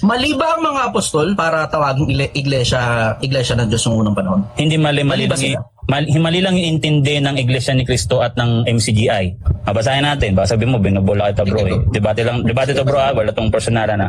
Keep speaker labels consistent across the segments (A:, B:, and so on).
A: Mali ba ang mga apostol para tawaging iglesia ng Diyos ng unang panahon?
B: Hindi mali
A: Mali ba
B: lang,
A: sila?
B: mali lang yung intindi ng Iglesia ni Cristo at ng MCGI. Babasahin natin, baka sabi mo, binobola kita bro eh. Debate to bro wala tong personalan na.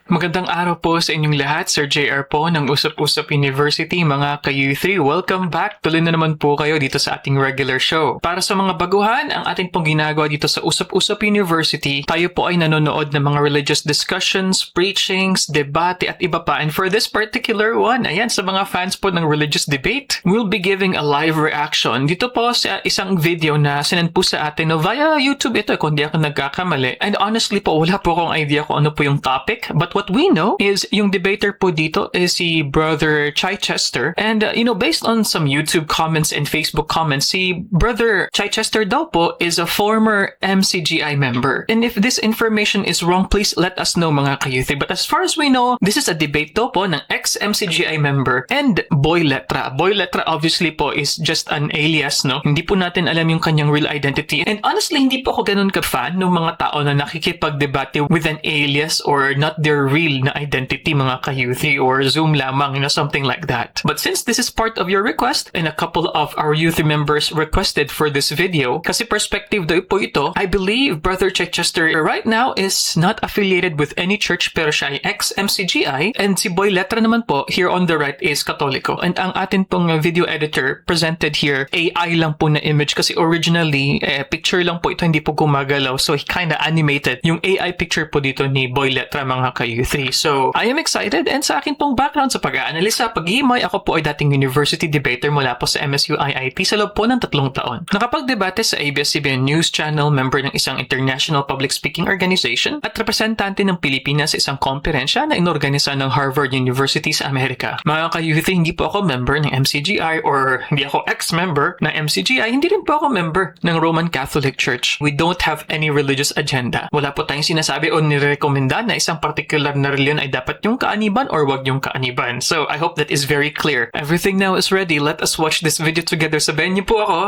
C: Magandang araw po sa inyong lahat. Sir JR po ng Usap-Usap University, mga ka-U3. Welcome back. Tuloy na naman po kayo dito sa ating regular show. Para sa mga baguhan, ang ating pong ginagawa dito sa Usap-Usap University, tayo po ay nanonood ng mga religious discussions, preachings, debate at iba pa. And for this particular one, ayan, sa mga fans po ng religious debate, we'll be giving a live reaction dito po sa isang video na sinend po sa atin no, via YouTube ito kung di ako nagkakamali. And honestly po, wala po akong idea kung ano po yung topic. But what we know is yung debater po dito is si Brother Chichester. And based on some YouTube comments and Facebook comments, si Brother Chichester daw po is a former MCGI member. And if this information is wrong, please let us know mga kayuthi. But as far as we know, this is a debate daw po ng ex-MCGI member and Boy Letra. Boy Letra obviously po is just an alias, no? Hindi po natin alam yung kanyang real identity. And honestly, hindi po ako ganun ka-fan ng mga tao na nakikipag-debate with an alias or not their real na identity mga ka-youthi or Zoom lamang, something like that. But since this is part of your request and a couple of our youth members requested for this video, kasi perspective daw po ito, I believe Brother Chichester right now is not affiliated with any church pero siya ay ex-MCGI and si Boy Letra naman po here on the right is Katoliko. And ang atin pong video editor presented here AI lang po na image kasi originally picture lang po ito, hindi po gumagalaw, so he kinda animated yung AI picture po dito ni Boy Letra mga ka-youthi. So, I am excited and sa akin pong background sa pag-aanalisa, pag-iimay, ako po ay dating university debater mula po sa MSU IIT sa loob po ng 3 taon. Nakapag-debate sa ABS-CBN News Channel, member ng isang international public speaking organization at representante ng Pilipinas sa isang komperensya na inorganisa ng Harvard University sa Amerika. Mga ka-youth, hindi po ako member ng MCGI or hindi ako ex-member ng MCGI, hindi rin po ako member ng Roman Catholic Church. We don't have any religious agenda. Wala po tayong sinasabi o nirekomenda na isang particular na reliyon ay dapat yung kaaniban or wag yung kaaniban. So, I hope that is very clear. Everything now is ready. Let us watch this video together. Sabayan niyo po ako.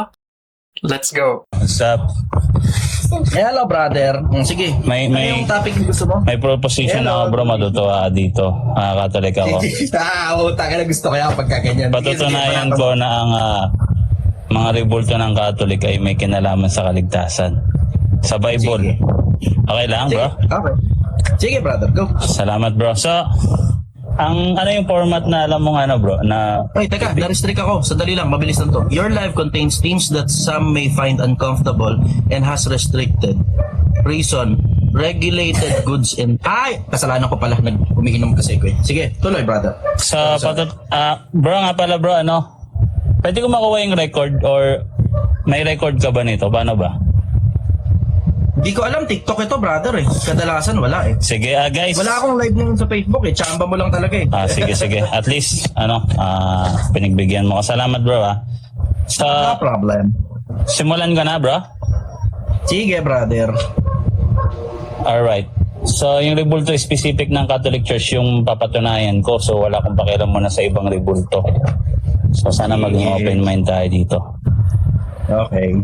C: Let's go.
B: What's up?
A: Hello, brother. Sige.
B: May
A: Ano yung topic yung gusto mo?
B: may proposition
A: Hello.
B: ako bro, matutuwa ka dito. Katolik ako.
A: Utang na gusto kaya pagka ganyan.
B: Patutunayan ko na ang mga revolto ng Katolik ay may kinalaman sa kaligtasan. Sa Bible.
A: Sige.
B: Okay lang bro?
A: Okay. Sige, brother. Go.
B: Salamat bro. So, ano yung format na alam mo bro, na
A: Ay, teka, na-restrict ako. Sandali lang, mabilis lang to. Your life contains things that some may find uncomfortable and has restricted reason, regulated goods and... Ay! Kasalanan ko pala. Umiinom kasi ko eh. Sige, tuloy, brother.
B: sa bro nga pala bro, pwede ko makuha yung record or may record ka ba nito? Paano ba?
A: Di ko alam, TikTok ito, brother eh. Kadalasan, wala eh.
B: Sige, guys.
A: Wala akong live ngayon sa Facebook eh. Chamba mo lang talaga eh.
B: Sige. At least, pinagbigyan mo ka. Salamat bro So,
A: No problem.
B: simulan ko na bro.
A: Sige, brother.
B: Alright. So, yung rebulto specific ng Catholic Church yung papatunayan ko. So, wala akong pakialam muna sa ibang rebulto. So, sana maging open mind tayo dito.
A: Okay.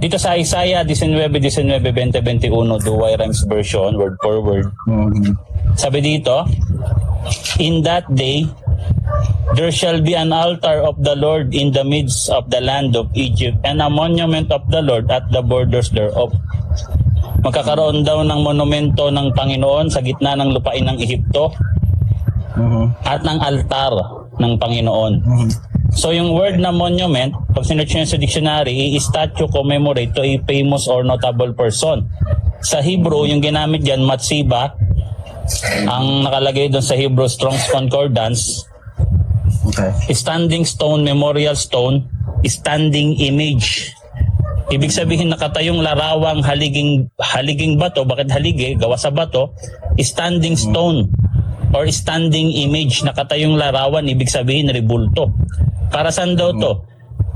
B: Dito sa Isaiah 19:20-21, Douay Rhymes version, word for word. Sabi dito, in that day, there shall be an altar of the Lord in the midst of the land of Egypt, and a monument of the Lord at the borders thereof. Magkakaroon daw ng monumento ng Panginoon sa gitna ng lupain ng Ehipto at ng altar ng Panginoon. So yung word na monument, pag sinearch nyo sa dictionary, statue commemorate to a famous or notable person. Sa Hebrew, yung ginamit dyan, matsiba, ang nakalagay doon sa Hebrew Strong's Concordance,
A: Okay.
B: standing stone, memorial stone, standing image. Ibig sabihin nakatayong larawang haliging bato. Bakit haligi? Gawa sa bato. Standing stone or standing image, nakatayong larawan, ibig sabihin rebulto. Para saan daw to?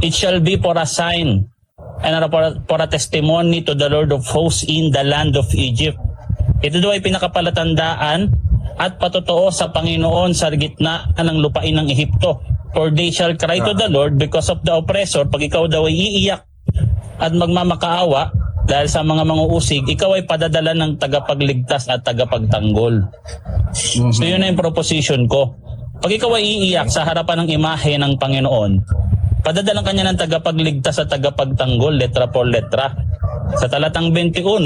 B: It shall be for a sign and for a testimony to the Lord of hosts in the land of Egypt. Ito daw ay pinakapalatandaan at patotoo sa Panginoon sa gitna ng lupain ng Ehipto. For they shall cry to the Lord because of the oppressor. Pag ikaw daw ay iiyak at magmamakaawa, dahil sa mga manguusig, ikaw ay padadala ng tagapagligtas at tagapagtanggol. So yun na yung proposition ko. Pag ikaw ay iiyak sa harapan ng imahe ng Panginoon, padadalang kanya ng tagapagligtas at tagapagtanggol, letra por letra. Sa talatang 21,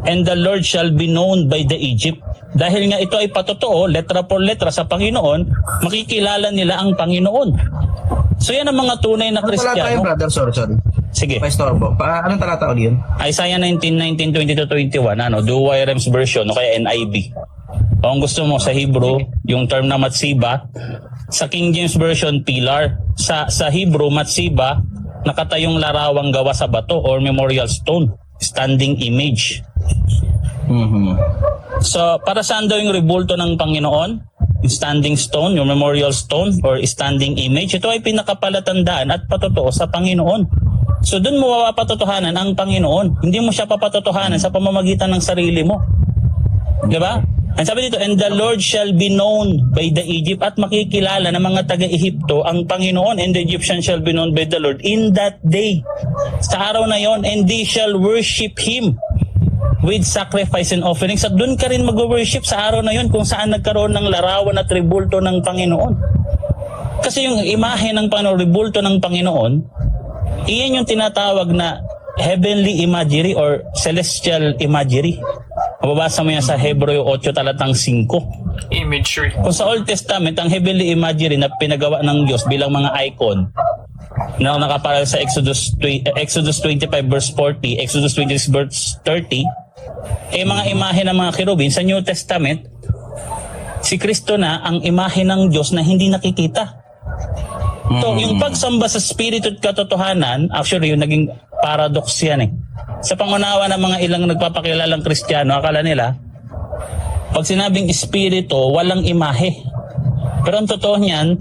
B: and the Lord shall be known by the Egypt. Dahil nga ito ay patotoo, letra por letra sa Panginoon, makikilala nila ang Panginoon. So yan ang mga tunay na
A: Ano talata yun,
B: Kristiyano.
A: brother? Sorry.
B: Sige.
A: Pa-istorbo. Anong talata ulit yun?
B: Isaiah 19, 22-21, Douay-Rheims version o kaya NIV. O kung gusto mo sa Hebrew, yung term na matsiba, sa King James version, pilar. Sa Hebrew, matsiba, nakatayong larawang gawa sa bato or memorial stone, standing image. So, para saan daw yung rebulto ng Panginoon? Standing stone, yung memorial stone or standing image, ito ay pinakapalatandaan at patotoo sa Panginoon. So doon mo mapapatotohanan ang Panginoon. Hindi mo siya papatotohanan sa pamamagitan ng sarili mo. Diba? Ang sabi dito, and the Lord shall be known by the Egypt, at makikilala ng mga taga-Ehipto ang Panginoon, and the Egyptian shall be known by the Lord in that day. Sa araw na yon, and they shall worship Him with sacrifice and offerings. At doon ka rin mag-worship sa araw na yon kung saan nagkaroon ng larawan at rebulto ng Panginoon. Kasi yung imahe ng Panginoon, rebulto ng Panginoon, iyan yung tinatawag na heavenly imagery or celestial imagery. Mababasa mo yan sa Hebreo 8 talatang 5.
C: Imagery.
B: Kung sa Old Testament, ang heavenly imagery na pinagawa ng Diyos bilang mga icon na nakaparal sa Exodus 25 verse 40, Exodus 26 verse 30, mga imahe ng mga kerubin. Sa New Testament, si Kristo na ang imahe ng Diyos na hindi nakikita. So, yung pagsamba sa Espiritu at katotohanan, actually, yung naging paradox yan eh. Sa pangunawa ng mga ilang nagpapakilalang Kristiyano, akala nila, pag sinabing Espiritu, walang imahe. Pero ang totoo niyan,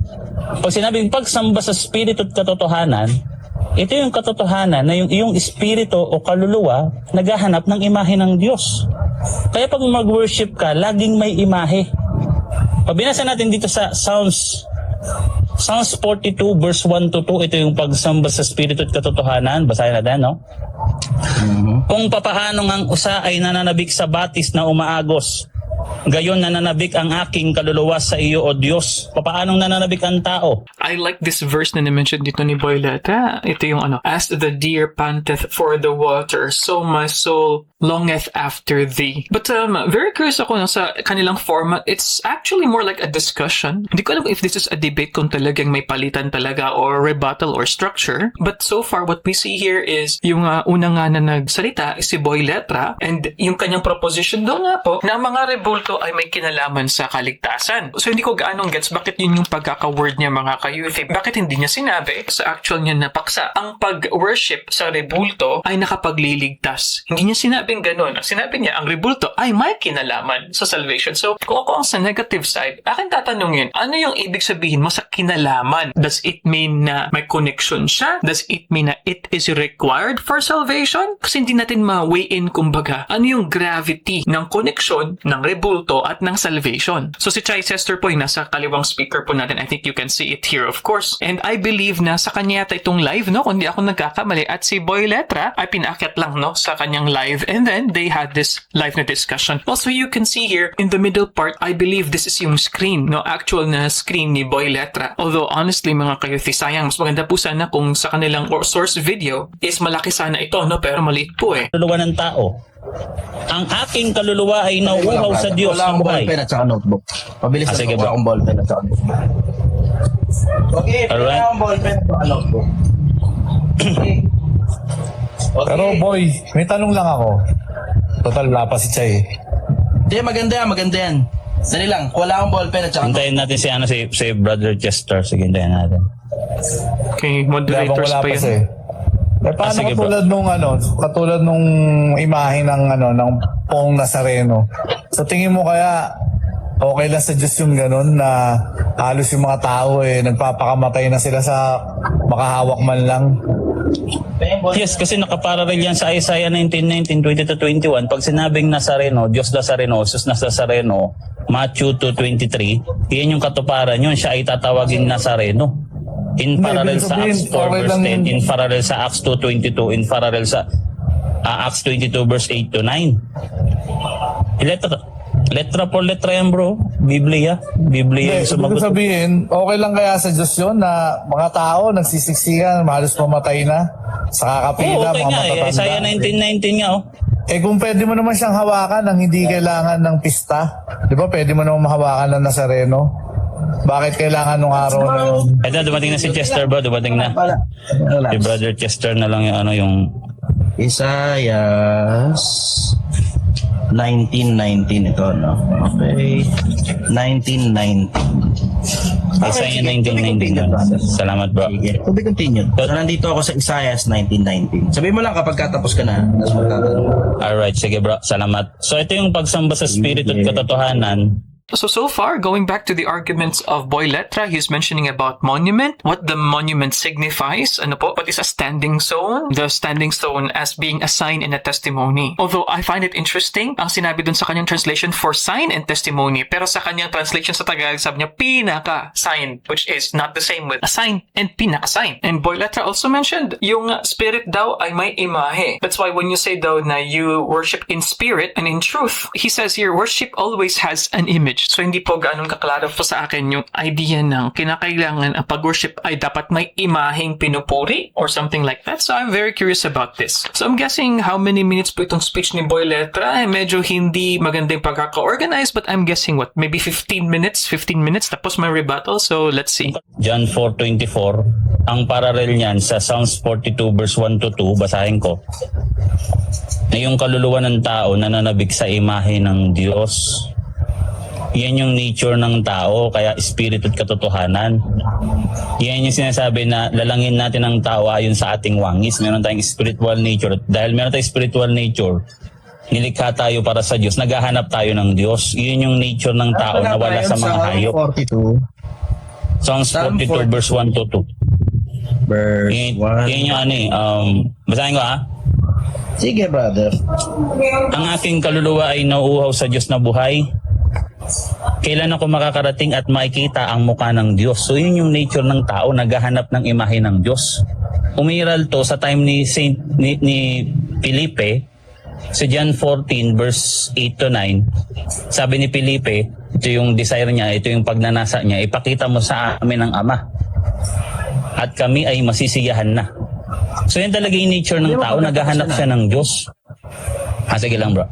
B: pag sinabing pagsamba sa Espiritu at katotohanan, ito yung katotohanan na yung iyong Espiritu o kaluluwa naghahanap ng imahe ng Diyos. Kaya pag mag-worship ka, laging may imahe. Pabinasa natin dito sa Psalms 42 verse 1-2, ito yung pagsamba sa Espiritu at katotohanan. Basahin natin, no? Kung papaano ang usa ay nananabik sa batis na umaagos, gayon nananabik ang aking kaluluwa sa iyo, O Diyos. Papaanong nananabik ang tao?
C: I like this verse na na-mention dito ni Boyleta. Ito yung as the deer panteth for the water, so my soul longeth after thee. But very curious ako sa kanilang format. It's actually more like a discussion. Hindi ko alam if this is a debate kung talagang may palitan talaga or rebuttal or structure. But so far, what we see here is yung una nga na nagsalita is si Boyleta, and yung kanyang proposition doon nga po na mga rebulto ay may kinalaman sa kaligtasan. So hindi ko gaanong gets bakit yun yung pagkaka-word niya mga ka-youth. Bakit hindi niya sinabi sa actual niya na paksa ang pag-worship sa rebulto ay nakapagliligtas. Hindi niya sinabing ganun. Sinabi niya ang rebulto ay may kinalaman sa salvation. So kung ako ang sa negative side, akin tatanungin, ano yung ibig sabihin mo sa kinalaman? Does it mean na may connection siya? Does it mean na it is required for salvation? Kasi hindi natin ma-weigh in kumbaga ano yung gravity ng connection ng rebulto at ng salvation. So si Chichester po yung nasa kaliwang speaker po natin. I think you can see it here, of course. And I believe na sa kanya yata itong live, no? Kung di ako nagkakamali. At si Boyleta ay pinaakyat lang, no? Sa kanyang live. And then they had this live na discussion. Also, you can see here in the middle part, I believe this is yung screen, no? Actual na screen ni Boyleta. Although honestly, mga kayuthi, sayang. Mas maganda po sana kung sa kanilang source video is malaki sana ito, no? Pero maliit po eh.
B: Kaluluwa ng tao. Ang aking kaluluwa ay nauuhaw sa Diyos
A: Wala
B: ng
A: akong
B: buhay.
A: ballpen at saka notebook. Pabilis na
B: sige,
A: wala
B: bro.
A: akong ballpen at saka notebook. Okay,
B: Alright.
A: wala akong ballpen at saka notebook. Okay.
D: Pero boy, may tanong lang ako. Total, wala pa si Chay.
A: Hindi, maganda yan. Dali lang, wala akong ballpen at saka notebook.
B: Hintayin natin si Brother Chester. Sige, hintayin natin.
C: Okay,
D: Habang
C: moderators
D: wala
C: pa
D: pa
C: yun.
D: siya. Paano
B: sige, bro.
D: katulad nung imahe ng Pong Nazareno. So tingin mo kaya okay lang sa Diyos yung ganun na halos yung mga tao nagpapakamatay na sila sa makahawak man lang?
B: Yes, kasi nakaparallel yan sa Isaiah 19:19, 20-21. Pag sinabing Nazareno, Diyos Nazareno, Jesus Nazareno, Matthew 2:23, yan yung katuparan yun. Siya ay tatawagin Nazareno. In
D: Hindi,
B: parallel
D: ibig
B: sa
D: sabihin,
B: Acts 4
D: okay
B: verse
D: lang
B: 10,
D: yun.
B: in parallel sa Acts 2:22, in parallel sa... Acts 22 verse 8 to 9. Letra por letra yan, bro. Biblia yung
D: Ibig
B: sumagot.
D: sabihin, okay lang kaya sa Diyos yun na mga tao nagsisiksikan, halos mamatay na sa kakapila,
B: Okay
D: mga
B: nga,
D: matatanda.
B: Isaiah 19:19 nga, oh.
D: Kung pwede mo naman siyang hawakan nang hindi kailangan ng pista, di ba pwede mo naman mahawakan ng Nazareno? Bakit kailangan nung araw na yun?
B: Ito, dumating na si Chester, bro. Dumating na.
A: Wala.
B: Si Brother Chester na lang yung
A: Isaiah 19:19 ito, no? Okay. 19:19.
B: Isaiah 19:19. Salamat, bro.
A: Sige. To be continued. So, nandito ako sa Isaiah 19:19. Sabihin mo lang kapag katapos ka na. Tapos magtatanong.
B: Alright, sige, bro. Salamat. So, ito yung pagsamba sa Espiritu at katotohanan.
C: So far, going back to the arguments of Boy Letra, he's mentioning about monument, what the monument signifies, ano po, what is a standing stone, the standing stone as being a sign and a testimony. Although I find it interesting, ang sinabi dun sa kanyang translation for sign and testimony, pero sa kanyang translation sa Tagalog, sabi niya pinaka-sign, which is not the same with a sign and pinaka-sign. And Boy Letra also mentioned, yung spirit daw ay may imahe. That's why when you say daw na you worship in spirit and in truth, he says here, worship always has an image. So, hindi po ganun kaklaro po sa akin yung idea ng kinakailangan ang pag-worship ay dapat may imaheng pinupuri or something like that. So, I'm very curious about this. So, I'm guessing how many minutes po itong speech ni Boy Letra. Medyo hindi magandang pagkaka-organize, but I'm guessing what? Maybe 15 minutes? 15 minutes? Tapos may rebuttal. So, let's see.
B: John 4:24. Ang parallel niyan sa Psalms 42 verse 1 to 2, basahin ko. Na yung kaluluwa ng tao nananabik sa imahe ng Diyos. Yan yung nature ng tao, kaya espiritu at katotohanan. Yan yung sinasabi na lalangin natin ang tao ayon sa ating wangis. Meron tayong spiritual nature. Dahil meron tayong spiritual nature, nilikha tayo para sa Diyos, naghahanap tayo ng Diyos. Yun yung nature ng tao na wala sa mga hayop.
A: 42
B: Psalms 42 verse 1 to 2.
A: verse
B: Yan yung ano basahin ko
A: Sige, brother.
B: Ang aking kaluluwa ay nauuhaw sa Diyos na buhay. Kailan ako makakarating at makikita ang mukha ng Diyos? So yun yung nature ng tao, naghahanap ng imahe ng Diyos. Umiral to sa time ni ni Felipe, sa John 14 verse 8 to 9. Sabi ni Felipe, ito yung desire niya, ito yung pagnanasa niya, ipakita mo sa amin ang Ama at kami ay masisiyahan na. So yan talaga yung nature ng tao, naghahanap siya ng Diyos. Sige lang, bro.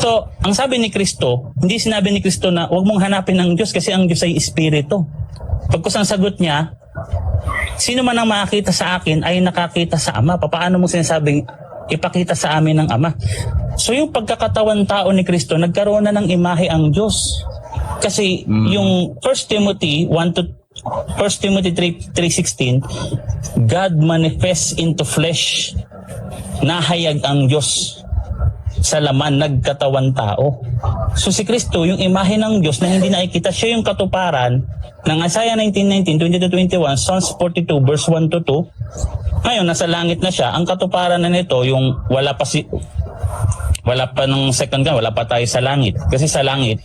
B: So, ang sabi ni Kristo, hindi sinabi ni Kristo na huwag mong hanapin ang Diyos kasi ang Diyos ay Espiritu. Pagkus ang sagot niya, sino man ang makakita sa akin ay nakakita sa Ama. Paano mo sinasabing ipakita sa amin ng Ama? So, yung pagkakatawan tao ni Kristo, nagkaroon na ng imahe ang Diyos. Kasi yung 1 Timothy 3:16, God manifests into flesh, nahayag ang Diyos sa laman, nagkatawan tao. So si Kristo, yung imahe ng Diyos na hindi nakikita, siya yung katuparan ng Isaiah 19:19, 20-21, Psalms 42 verse 1 to 2. Ngayon, nasa langit na siya. Ang katuparan na nito, yung wala pa ng second ka, wala pa tayo sa langit. Kasi sa langit,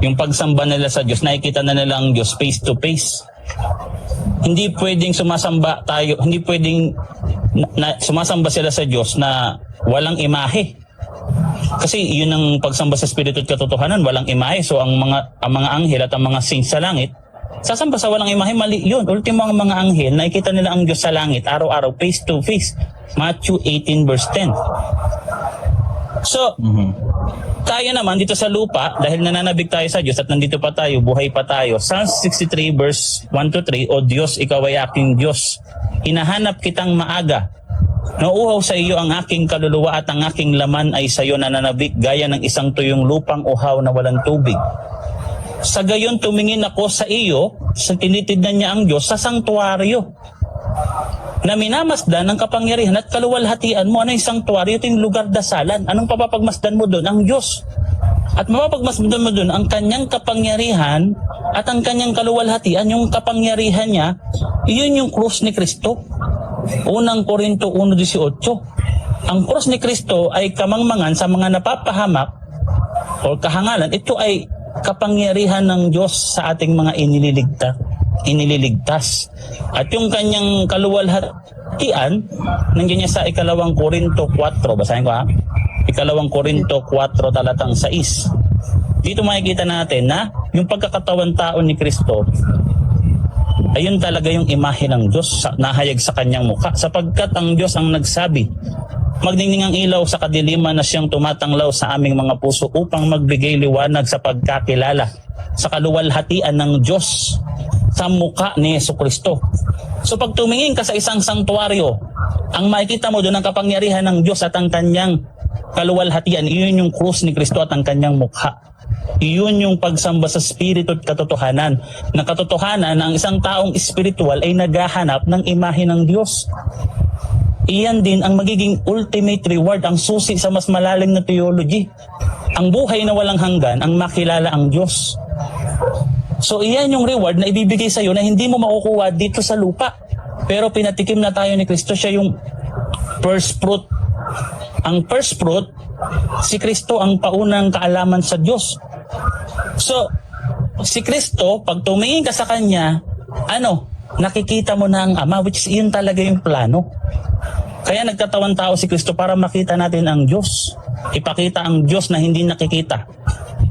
B: yung pagsamba nila sa Diyos, nakikita na nila ang Diyos face to face. Hindi pwedeng sumasamba tayo, hindi pwedeng sumasamba sila sa Diyos na walang imahe. Kasi yun ang pagsamba sa Espiritu at katotohanan, walang imahe. So ang mga anghel at ang mga saints sa langit, sasamba sa walang imahe, mali yun. Ultimo ang mga anghel, nakikita nila ang Diyos sa langit, araw-araw, face to face. Matthew 18 verse 10. So, tayo naman dito sa lupa, dahil nananabig tayo sa Diyos at nandito pa tayo, buhay pa tayo. Psalms 63 verse 1 to 3, O Diyos, ikaw ay aking Diyos. Hinahanap kitang maaga. Nauuhaw sa iyo ang aking kaluluwa at ang aking laman ay sa iyo nananabik gaya ng isang tuyong lupang uhaw na walang tubig. Sa gayon tumingin ako sa iyo, sa tinitignan niya ang Diyos sa sanktuaryo, na minamasdan ng kapangyarihan at kaluwalhatian mo. Ano yung sanktuaryo? Ito yung lugar dasalan. Anong papapagmasdan mo doon? Ang Diyos. At mapapagmasdan mo doon ang kanyang kapangyarihan at ang kanyang kaluwalhatian. Yung kapangyarihan niya, iyon yung krus ni Kristo. Unang Korinto 1:18. Ang krus ni Kristo ay kamangmangan sa mga napapahamak o kahangalan. Ito ay kapangyarihan ng Diyos sa ating mga inililigtas. At yung kanyang hatian, nandiyan niya sa 2 Korinto 4, basahin ko ha. 2 Korinto 4 talatang 6. Dito makikita natin na yung pagkakatawan tao ni Kristo, ayun talaga yung imahe ng Diyos nahayag sa kanyang mukha. Sapagkat ang Diyos ang nagsabi, magdingding ang ilaw sa kadiliman na siyang tumatanglaw sa aming mga puso upang magbigay liwanag sa pagkakilala sa kaluwalhatian ng Diyos sa mukha ni Jesucristo. So pag tumingin ka sa isang sanktuaryo, ang makikita mo doon ang kapangyarihan ng Diyos at ang kanyang kaluwalhatian, iyon yung krus ni Kristo at ang kanyang mukha. Iyon yung pagsamba sa spirito at katotohanan. Na katotohanan na ang isang taong spiritual ay naghahanap ng imahe ng Diyos. Iyan din ang magiging ultimate reward, ang susi sa mas malalim na theology. Ang buhay na walang hanggan, ang makilala ang Diyos. So iyan yung reward na ibibigay sa iyo na hindi mo makukuha dito sa lupa. Pero pinatikim na tayo ni Kristo, siya yung first fruit. Ang first fruit, si Kristo ang paunang kaalaman sa Diyos. So, si Kristo, pag tumingin ka sa Kanya, nakikita mo na ang Ama, which is yun talaga yung plano. Kaya nagkatawan tao si Kristo para makita natin ang Diyos. Ipakita ang Diyos na hindi nakikita.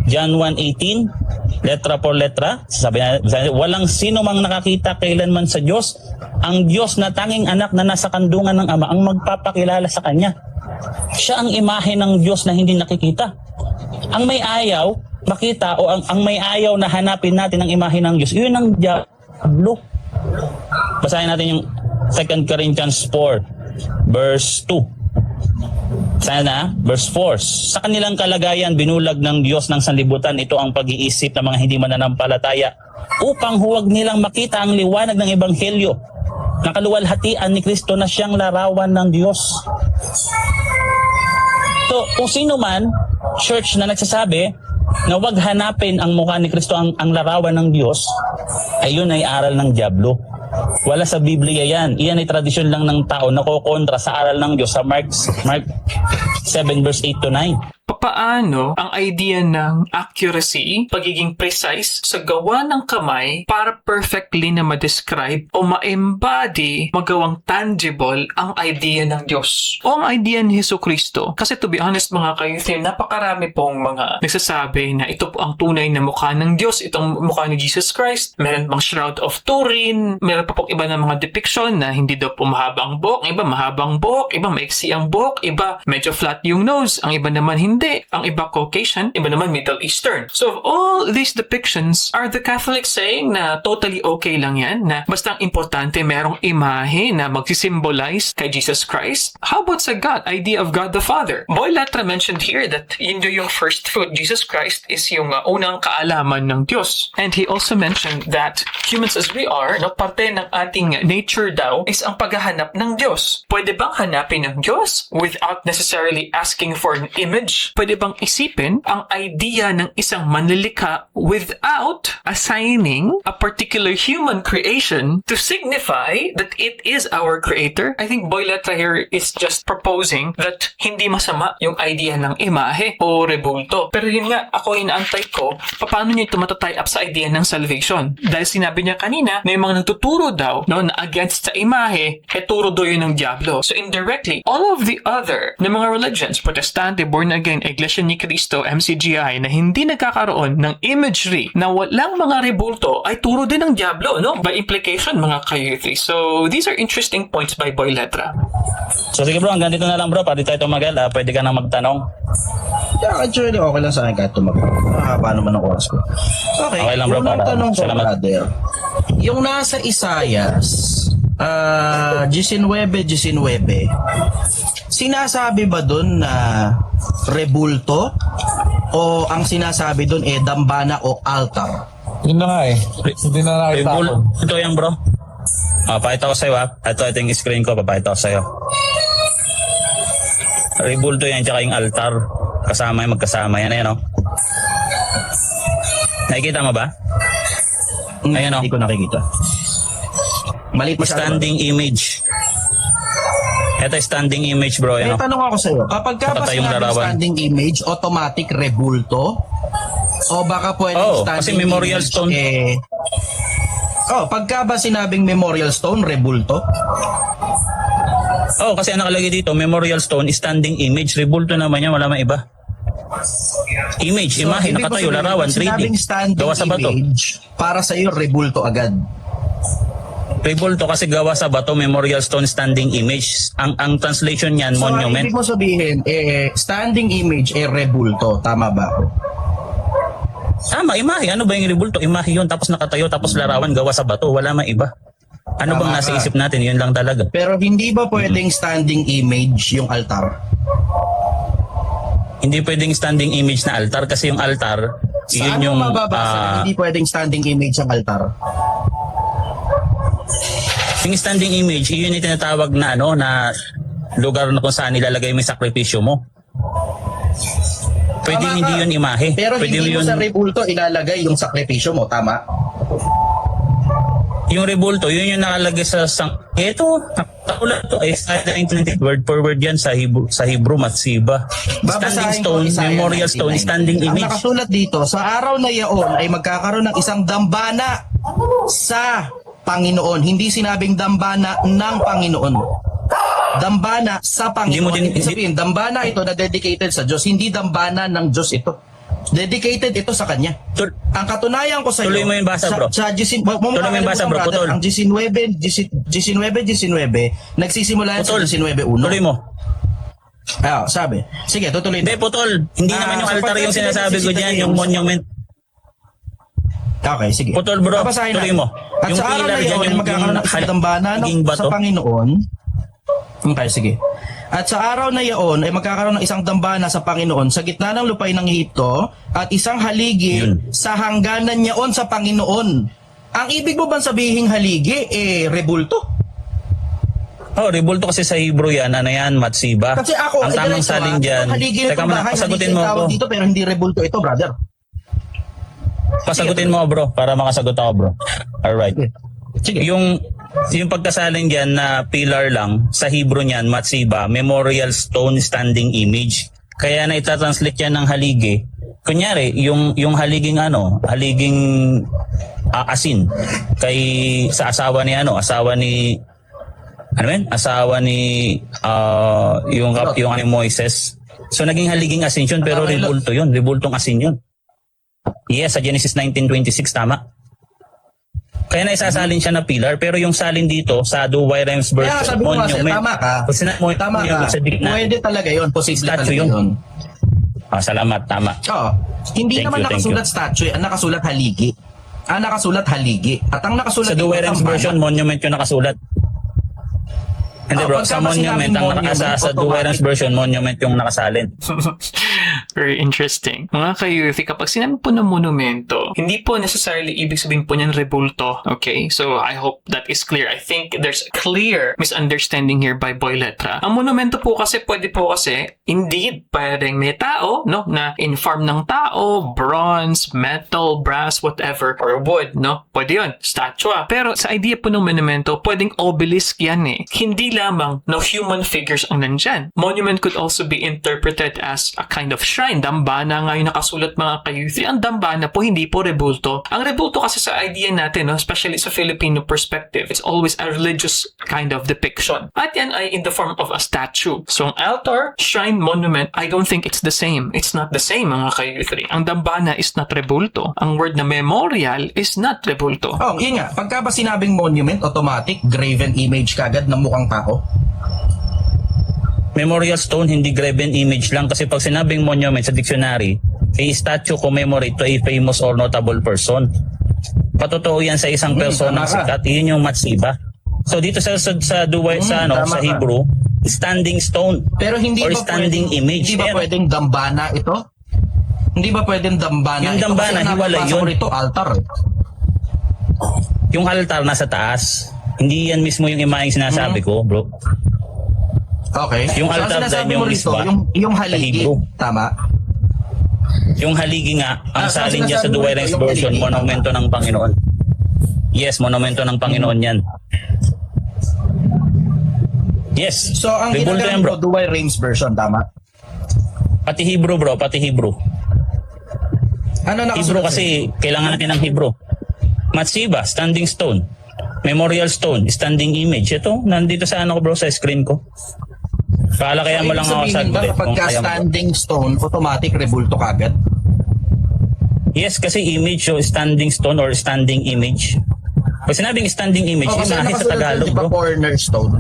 B: John 1:18, letra por letra, sabi na, walang sino mang nakakita kailanman sa Diyos. Ang Diyos na tanging anak na nasa kandungan ng Ama ang magpapakilala sa Kanya. Siya ang imahe ng Diyos na hindi nakikita. Ang may ayaw makita o ang may ayaw na hanapin natin ang imahe ng Diyos, yun ang diablo. Basahin natin yung 2 Corinthians 4 verse 2. Sana, verse 4. Sa kanilang kalagayan, binulag ng Diyos ng sanlibutan ito ang pag-iisip ng mga hindi mananampalataya upang huwag nilang makita ang liwanag ng Ebanghelyo na kaluwalhatian ni Kristo na siyang larawan ng Diyos. So, kung sino man, church na nagsasabi na huwag hanapin ang mukha ni Kristo ang larawan ng Diyos, ayun ay aral ng diablo. Wala sa Biblia yan. Iyan ay tradisyon lang ng tao na kukontra sa aral ng Diyos sa Mark 7 verse 8 to 9.
C: Paano ang idea ng accuracy, pagiging precise sa gawa ng kamay para perfectly na ma-describe o ma-embody, magawang tangible ang idea ng Diyos o ang idea ni Jesucristo? Kasi to be honest mga kayuthi, napakarami pong mga nagsasabi na ito po ang tunay na mukha ng Diyos, itong mukha ni Jesus Christ. Meron pang Shroud of Turin, meron pa pong iba ng mga depiction na hindi daw po mahabang buhok, iba mahabang buhok, iba maiksi ang buhok, iba medyo flat yung nose, ang iba naman hindi. Ang iba Caucasian, iba naman Middle Eastern. So all these depictions, are the Catholics saying na totally okay lang yan? Na basta ang importante merong imahe na magsisimbolize kay Jesus Christ? How about sa God? Idea of God the Father. Boy Latra mentioned here that yun yung first fruit. Jesus Christ is yung unang kaalaman ng Diyos. And he also mentioned that humans as we are, parte ng ating nature daw is ang paghahanap ng Diyos. Pwede bang hanapin ng Diyos without necessarily asking for an image? Pwede bang isipin ang idea ng isang manlilikha without assigning a particular human creation to signify that it is our creator? I think Boy Letra here is just proposing that hindi masama yung idea ng imahe o rebulto. Pero yun nga, ako inaantay ko, paano niya ito matatie up sa idea ng salvation? Dahil sinabi niya kanina na yung mga nagtuturo daw na against sa imahe, turo daw yun ng diablo. So indirectly, all of the other na mga religions, Protestante, Born Again, Iglesia ni Cristo, MCGI, na hindi nagkakaroon ng imagery na walang mga rebulto ay turo din ng diablo, no? By implication, mga kayuthi. So, these are interesting points by Boy Letra.
B: So sige bro, hanggang dito na lang bro, para di tayo tumagal, pwede ka na magtanong.
A: Yeah, actually, okay lang sa akin kahit tumagal. Mahaba naman ang oras ko. Okay lang bro,
B: para
A: tanong ko,
B: salamat.
A: brother. Yung nasa Isaias, 19:19, sinasabi ba dun na rebulto o ang sinasabi dun dambana o altar?
D: Yun na nga hindi na nakita ko.
B: Ito yan bro. Pakita ko sa'yo Ito yung screen ko, papakita ko sa'yo. Rebulto yan, tsaka yung altar. Magkasama yan. Ayan Nakikita mo ba? Ayan
A: Hindi ko nakikita. Maliit masyado.
B: Standing image. Ito yung standing image bro.
A: May tanong ako sa'yo. Kapag ka ba sinabing standing image, automatic rebulto? O baka pwedeng standing
B: kasi memorial
A: image,
B: stone.
A: pagka ba sinabing memorial stone, rebulto?
B: Oh, kasi ang nakalagay dito, memorial stone, standing image, rebulto naman yan, wala mang iba. Image, imahe,
A: ibig
B: nakatayo,
A: mo sabihin,
B: larawan,
A: pag sinabing
B: 3D.
A: standing
B: Gawa sa bato.
A: image, para sa iyo rebulto agad.
B: Rebulto kasi gawa sa bato, memorial stone, standing image. Ang translation niyan,
A: So, ang
B: monument.
A: ibig mo sabihin, standing image, rebulto. Tama ba ako?
B: Tama, imahe. Ano ba yung rebulto? Imahe yun, tapos nakatayo, tapos larawan, gawa sa bato. Wala mang iba. Ano
A: Tama
B: bang nasa
A: ka.
B: isip natin? Yun lang talaga.
A: Pero hindi ba pwedeng standing image yung altar?
B: Hindi pwedeng standing image na altar kasi yung altar,
A: Saan
B: yun yung...
A: mo mababasa na hindi pwedeng standing image ang altar?
B: yung standing image, yun yung tinatawag na ano, na lugar na kung saan nilalagay mo yung sakripisyo mo. Pwede
A: Tama
B: hindi
A: ka.
B: yun imahe.
A: Pero
B: Pwede
A: hindi mo sa rebulto ilalagay yung sakripisyo mo, tama?
B: yung rebulto, yun yung nakalagay sa Ito, nakaulat to. Isaiah 19, word for word yan sa Hebrew, Matsiba. Standing
A: Babasahin ko
B: stone,
A: Isaiah
B: memorial stone,
A: 99.
B: standing
A: Ang
B: image.
A: nakasulat dito, sa araw na yaon ay magkakaroon ng isang dambana sa Panginoon. Hindi sinabing dambana ng Panginoon. Dambana sa
B: Hindi mo
A: Panginoon.
B: din-
A: Ibig sabihin, dambana ito na dedicated sa Diyos. Hindi dambana ng Diyos ito. Dedicated ito sa Kanya.
B: Tul-
A: Ang katunayan ko sa iyo,
B: Tuloy mo yung basa, bro. Tuloy mo yung basa, bro. Putol.
A: Ang 19, nagsisimula yan sa
B: Putol.
A: 19:1.
B: Tuloy mo.
A: Sabi. Sige, tutuloy.
B: Hindi, putol. Hindi naman yung
A: sa
B: altar yung sinasabi ko dyan, yung monument.
A: Okay, sige.
B: Putol, bro.
A: Babasahin
B: Tuloy
A: natin.
B: mo.
A: At
B: Yung
A: sa araw
B: pillar
A: na
B: dyan,
A: yun,
B: yung-
A: magkakaroon ng isang
B: yung
A: dambana
B: naging bato.
A: sa Panginoon. Okay, sige. At sa araw na iyon ay magkakaroon ng isang dambana sa Panginoon sa gitna ng lupay ng Ehipto at isang haligi
B: Yun.
A: sa hangganan niyaon sa Panginoon. Ang ibig mo bang sabihin haligi, rebulto?
B: Oh, rebulto kasi sa Hebrew yan, ano yan, Matsiba.
A: Kasi ako,
B: ang tamang
A: diretso,
B: salin dyan.
A: haligi na
B: Teka
A: itong
B: muna,
A: bahay,
B: pasagutin
A: haligi
B: mo
A: ang
B: ako.
A: tawag dito pero hindi rebulto ito, brother.
B: Pasagutin mo, bro, para makasagot ako, bro. Alright.
A: Sige.
B: Yung pagkasalin dyan na pillar lang, sa Hebrew niyan, Matsiba, memorial stone standing image. Kaya na itatranslate yan ng haligi. Kunyari, yung haliging asin sa asawa ni yung ni Moises. So naging haliging asin yun, pero rebulto yun, rebultong asin yun. Yes, sa Genesis 19:26 tama. Kaya na isasalin siya na pillar, pero yung salin dito sa Douay Rhymes version,
A: Kaya sabi ko kasi, tama ka. Tama ka.
B: Sa digna.
A: Pwede talaga yun. Posible
B: Statue
A: talaga
B: yun.
A: yun.
B: Salamat, tama.
A: Oo. Hindi
B: Thank
A: naman
B: you, thank
A: nakasulat statue. Ang nakasulat haligi. Ang nakasulat haligi. At ang nakasulat
B: Sa Douay
A: dito,
B: Rhymes
A: dambana.
B: version, monument yung nakasulat. Hindi bro,
A: pagka
B: sa monument,
A: sinabing
B: sa Douay Rhymes
A: automatic.
B: version, monument yung nakasalin.
C: Very interesting. Mga ka-youth, kapag sinabi po ng monumento, hindi po necessarily ibig sabihin po niyan rebulto. Okay? So, I hope that is clear. I think there's a clear misunderstanding here by Boy Letra. Ang monumento po kasi, pwede po kasi, indeed, pwedeng may tao, no? Na in-form ng tao, bronze, metal, brass, whatever, or wood, no? Pwede yun, statue. Pero sa idea po ng monumento, pwedeng obelisk yan eh. Hindi lamang no human figures ang nandyan. Monument could also be interpreted as a kind of shrine. Dambana nga yung nakasulat mga kayuthi. Ang dambana po, hindi po rebulto. Ang rebulto kasi sa idea natin, no, especially sa Filipino perspective, it's always a religious kind of depiction. At yan ay in the form of a statue. So ang altar, shrine, monument, I don't think it's the same. It's not the same mga kayuthi. Ang dambana is not rebulto. Ang word na memorial is not rebulto.
A: Oh, yun nga. Pagka ba sinabing monument, automatic, graven image kagad na mukhang tao?
B: Memorial stone, hindi graven image lang. Kasi pag sinabing monument sa dictionary, a statue commemorate to a famous or notable person. Patotoo yan sa isang persona
A: tama ka.
B: sikat. Yun yung Matsiba. So dito sa Douay,
A: tama
B: sa
A: ka.
B: Hebrew, standing stone.
A: Pero hindi
B: or
A: ba
B: standing
A: pwedeng,
B: image.
A: Hindi ba
B: Ayan.
A: pwedeng dambana ito? Hindi ba pwedeng dambana
B: Yung
A: ito?
B: dambana,
A: Kasi ang
B: hiwalay
A: nababasa
B: yun.
A: ko rito, altar.
B: Yung altar nasa taas. Hindi yan mismo yung imaheng sinasabi ko, bro.
A: Okay.
B: Yung
A: So, ang
B: altar
A: sinasabi
B: dyan, yung
A: mo rito,
B: misba,
A: yung
B: sa
A: haligi.
B: Hebrew.
A: Tama?
B: Yung haligi nga, ang
A: so
B: salin niya sa
A: sinasabi mo
B: Douay
A: rito,
B: Rhymes
A: yung
B: version,
A: haligi,
B: monumento ng Panginoon. Yes, monumento ng Panginoon yan. Yes.
A: So, ang
B: rebulto yan,
A: ginagamit
B: bro.
A: ko, Douay Rhymes version, tama?
B: Pati Hebrew, bro. Pati Hebrew.
A: Ano
B: Hebrew kasi, kailangan natin ng Hebrew. Matsiba, standing stone. Memorial stone, standing image. Ito, nandito sa ano ko bro, sa screen ko. Kaya mo lang ako sa
A: ba kapag standing stone, automatic rebulto kagad?
B: Yes, kasi image o standing stone or standing image. Pag sinabing standing image,
A: Kasi
B: imahe sa
A: nakasulat
B: Tagalog
A: dun, di ba,
B: bro.
A: cornerstone?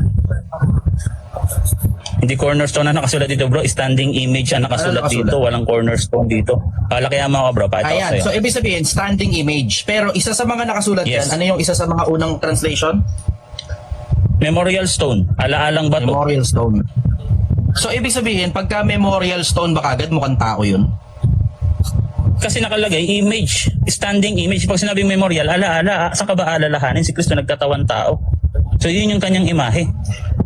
B: Hindi cornerstone na nakasulat dito bro, standing image ang nakasulat
A: nakasulat?
B: dito, walang cornerstone dito. Kaya mo ako bro, pakita ko
A: Ayan,
B: sa'yo.
A: so ibig sabihin, standing image. Pero isa sa mga nakasulat
B: Yes.
A: dyan, ano yung isa sa mga unang translation?
B: Memorial stone, alaalang bato.
A: Memorial stone. So ibig sabihin, pagka memorial stone ba kagad, mukhang tao yun?
B: Kasi nakalagay image, standing image. Pag sinabing memorial, alaala, saan ka ba alalahanin? Si Kristo nagkatawan tao. So yun yung kanyang imahe.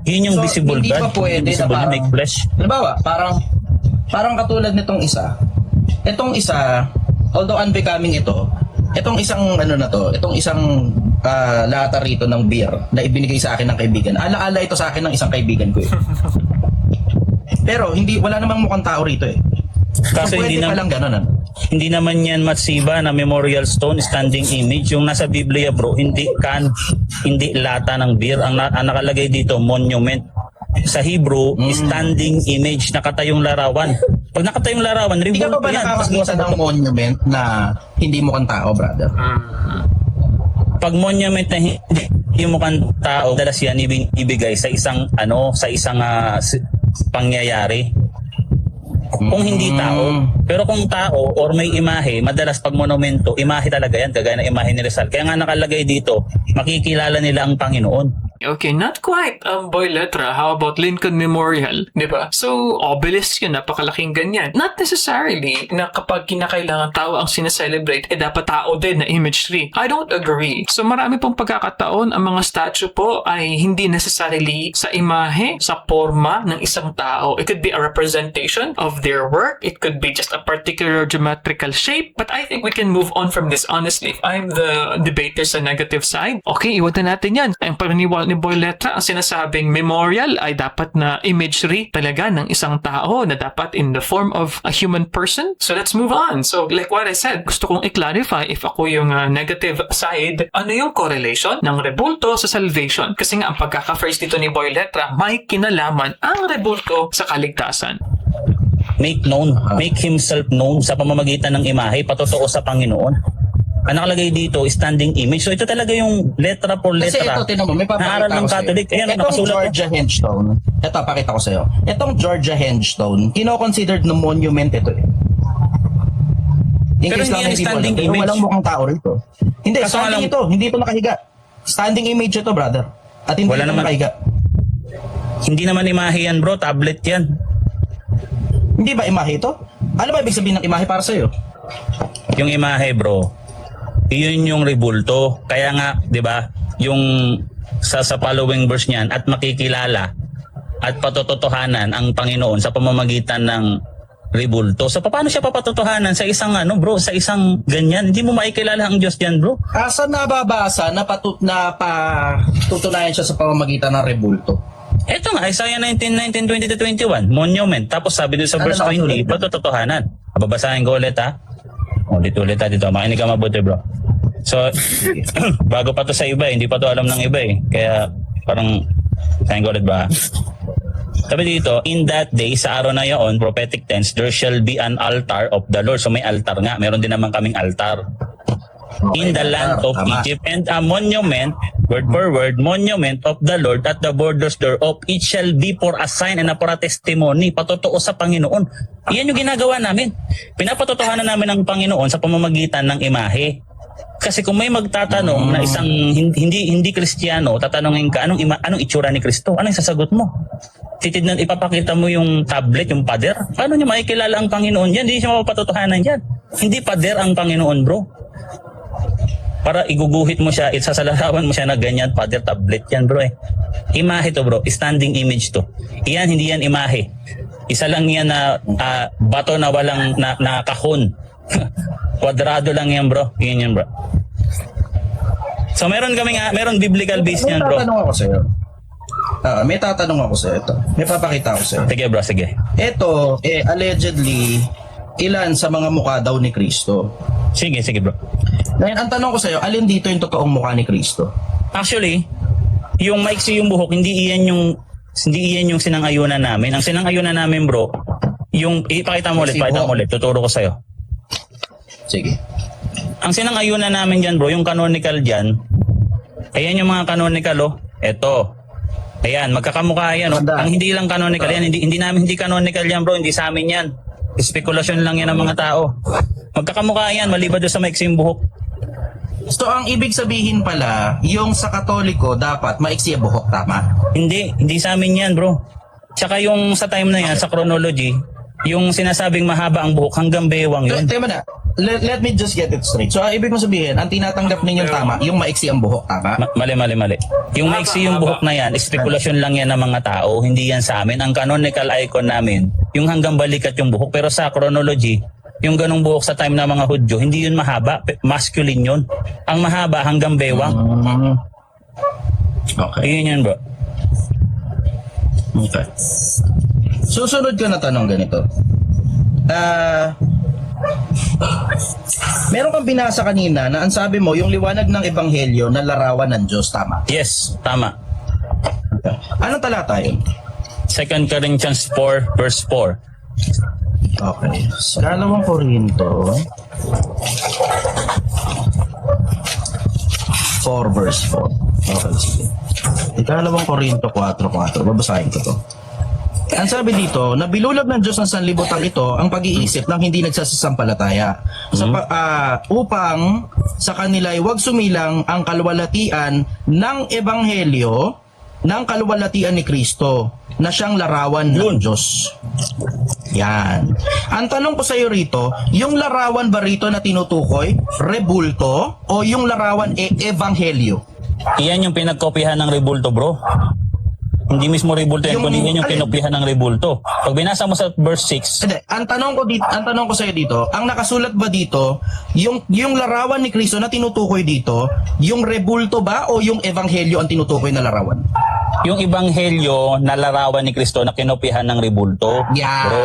B: Yun yung
A: So,
B: visible
A: hindi
B: God.
A: ba pwede na
B: Visible na
A: parang-
B: make flesh.
A: Halimbawa, parang katulad nitong isa. Itong isa, although unbecoming ito, itong isang itong isang lata rito ng beer na ibinigay sa akin ng kaibigan. Alaala ito sa akin ng isang kaibigan ko eh. Pero wala namang mukhang tao rito eh.
B: Kaso
A: So, pwede
B: hindi
A: palang ganun ano?
B: Hindi naman yan matsiba na memorial stone, standing image. Yung nasa Biblia bro, hindi lata ng beer. Ang nakalagay dito, monument. Sa Hebrew, standing image, nakatayong larawan. Pag nakatayong larawan,
A: Hindi ka
B: revolt
A: pa ba
B: yan.
A: nakakakita ng monument na hindi mukhang tao, brother?
B: Pag monument na hindi mukhang tao, dalas yan ibigay sa isang pangyayari. Kung hindi tao, pero kung tao or may imahe, madalas pag monumento, imahe talaga yan, kagaya ng imahe ni Rizal. Kaya nga nakalagay dito, makikilala nila ang Panginoon.
C: Okay, not quite Boy Letra. How about Lincoln Memorial? Di ba? So, obelisk yun, napakalaking ganyan. Not necessarily na kapag kinakailangan tao ang sineselebrate, dapat tao din na imagery. I don't agree. So, marami pong pagkakataon, ang mga statue po ay hindi necessarily sa imahe, sa forma ng isang tao. It could be a representation of their work. It could be just a particular geometrical shape. But I think we can move on from this, honestly. If I'm the debater sa negative side, okay, iwan na natin yan. Ang paniniwala ni Boy Letra, ang sinasabing memorial ay dapat na imagery talaga ng isang tao na dapat in the form of a human person. So let's move on. So like what I said, gusto kong i-clarify if ako yung negative side, ano yung correlation ng rebulto sa salvation? Kasi nga ang pagkaka-phrase dito ni Boy Letra, may kinalaman ang rebulto sa kaligtasan.
B: Make himself known sa pamamagitan ng imahe, patotoo sa Panginoon. Ang nakalagay dito, standing image. So ito talaga yung letra por
A: Kasi
B: letra.
A: ito, tinan mo, may
B: Naaral
A: papakita
B: ng
A: ko sa'yo.
B: Catholic. Ayan,
A: Itong
B: nakasulat.
A: Georgia Hengstone, ito, pakita ko sa'yo. Itong Georgia Hengstone, kino-considered na monument ito eh. In
B: Pero
A: case
B: hindi
A: lang
B: yan
A: hindi mo
B: standing
A: alam, pero
B: image.
A: walang mukhang tao rito. Hindi,
B: Kaso
A: standing
B: alam-
A: ito, hindi ito nakahiga. Standing image ito, brother. At hindi
B: Wala
A: ito
B: naman.
A: nakahiga.
B: Hindi naman imahe yan bro, tablet yan.
A: Hindi ba imahe ito? Ano ba ibig sabihin ng imahe para sa'yo?
B: Yung imahe bro, yun yung rebulto. Kaya nga, di ba, yung sa following verse niyan, at makikilala at patotohanan ang Panginoon sa pamamagitan ng rebulto. So paano siya papatotohanan sa isang sa isang ganyan? Hindi mo makikilala ang Diyos diyan, bro.
A: Asa nababasa na patutunayan siya sa pamamagitan ng rebulto?
B: Ito nga, Isaiah 19, 20-21, monument. Tapos sabi dito sa
A: Ano
B: verse
A: nakasulat
B: 20, patotohanan. Babasahin ko ulit ha. Ulit dito. Makinig ka mabuti bro. So, bago pa to sa iba, hindi pa to alam ng iba eh. Kaya parang, basahin ko ulit ba? Sabi dito, in that day, sa araw na yaon, prophetic tense, there shall be an altar of the Lord. So may altar nga. Meron din naman kaming altar. In the land of
A: Tama.
B: Egypt, and a monument, word for word, monument of the Lord at the borders thereof, it shall be for a sign and for a testimony, patotoo sa Panginoon. Iyan yung ginagawa namin. Pinapatotohanan namin ang Panginoon sa pamamagitan ng imahe. Kasi kung may magtatanong na isang hindi Kristiyano, tatanungin ka, anong itsura ni Kristo? Anong sasagot mo? Titignan, ipapakita mo yung tablet, yung pader? Paano niya makikilala ang Panginoon yan? Hindi siya mapapatotohanan yan. Hindi pader ang Panginoon, bro. Para iguguhit mo siya, isasalarawan mo siya na ganyan, pader, tablet yan, bro eh. Imahe to, bro. Standing image to. Iyan, hindi yan imahe. Isa lang yan na bato na walang na kahon. Kwadrado lang yan, bro. Yan yan, bro. So meron biblical base niyan, bro.
A: May tatanong ako sa'yo. May tatanong ako sa'yo. Ito. May papakita ako sa'yo.
B: Sige, bro, sige.
A: Ito, allegedly, ilan sa mga mukha daw ni Kristo.
B: Sige, bro.
A: Ngayon, ang tanong ko sa'yo, alin dito yung totoong mukha ni Kristo?
B: Actually, yung maiksi yung buhok, hindi iyan yung sinang-ayunan namin. Ang sinang-ayunan namin, bro, yung ipakita mo ulit, tuturo ko sa'yo.
A: Sige.
B: Ang sinang-ayunan namin dyan, bro, yung canonical dyan, ayan yung mga canonical, oh. Eto. Ayan, magkakamukha yan, oh. Ang hindi lang canonical yan, hindi canonical yan, bro, hindi sa amin yan. Spekulasyon lang yan ng mga tao. Magkakamukha yan, maliban doon sa maiksi yung buhok.
A: So, ang ibig sabihin pala, yung sa Katoliko, dapat maiksi ang buhok, tama?
B: Hindi sa amin yan, bro. Tsaka yung sa time na yan, sa chronology, yung sinasabing mahaba ang buhok hanggang bewang yun.
A: Tema na. Let me just get it straight. So, ang ibig mo sabihin, ang tinatanggap ninyong tama, yung maiksi ang buhok, tama?
B: Mali. Yung maiksi yung buhok na yan, spekulasyon lang yan ng mga tao, hindi yan sa amin. Ang canonical icon namin, yung hanggang balikat yung buhok. Pero sa chronology, yung ganong buhok sa time ng mga Hudyo, hindi yun mahaba, masculine yun. Ang mahaba hanggang bewang.
A: Okay.
B: Ayun yan, bro.
A: Okay. Susunod ko na tanong ganito. Meron kang binasa kanina na ang sabi mo, yung liwanag ng ebanghelyo na larawan ng Diyos, tama?
B: Yes, tama.
A: Okay. Anong talata yun?
B: 2 Corinthians 4 verse 4.
A: Okay. Sa 2 Korinto 4 verse 4. Okay, sige. 2 Korinto 4:4. Babasahin ko to. Ang sabi dito, nabilulag ng Diyos ng sanlibutan ito ang pag-iisip ng hindi nagsasampalataya upang sa kanila ay huwag sumilang ang kalwalatian ng ebanghelyo ng kalwalatian ni Kristo na siyang larawan ng Diyos. Yan. Ang tanong ko sa iyo rito, yung larawan ba rito na tinutukoy, rebulto o yung larawan ebanghelyo?
B: Iyan yung pinagkopyahan ng rebulto, bro. Hindi mismo rebulto yan, kundi yan yung kinopyahan ng rebulto. Pag binasa mo sa verse 6,
A: Hindi, ang tanong ko sa iyo dito, ang nakasulat ba dito, yung larawan ni Kristo na tinutukoy dito, yung rebulto ba o yung ebanghelyo ang tinutukoy na larawan?
B: yung ebanghelyo na larawan ni Kristo na kinopyahan ng rebulto.
A: Yan.
B: Bro.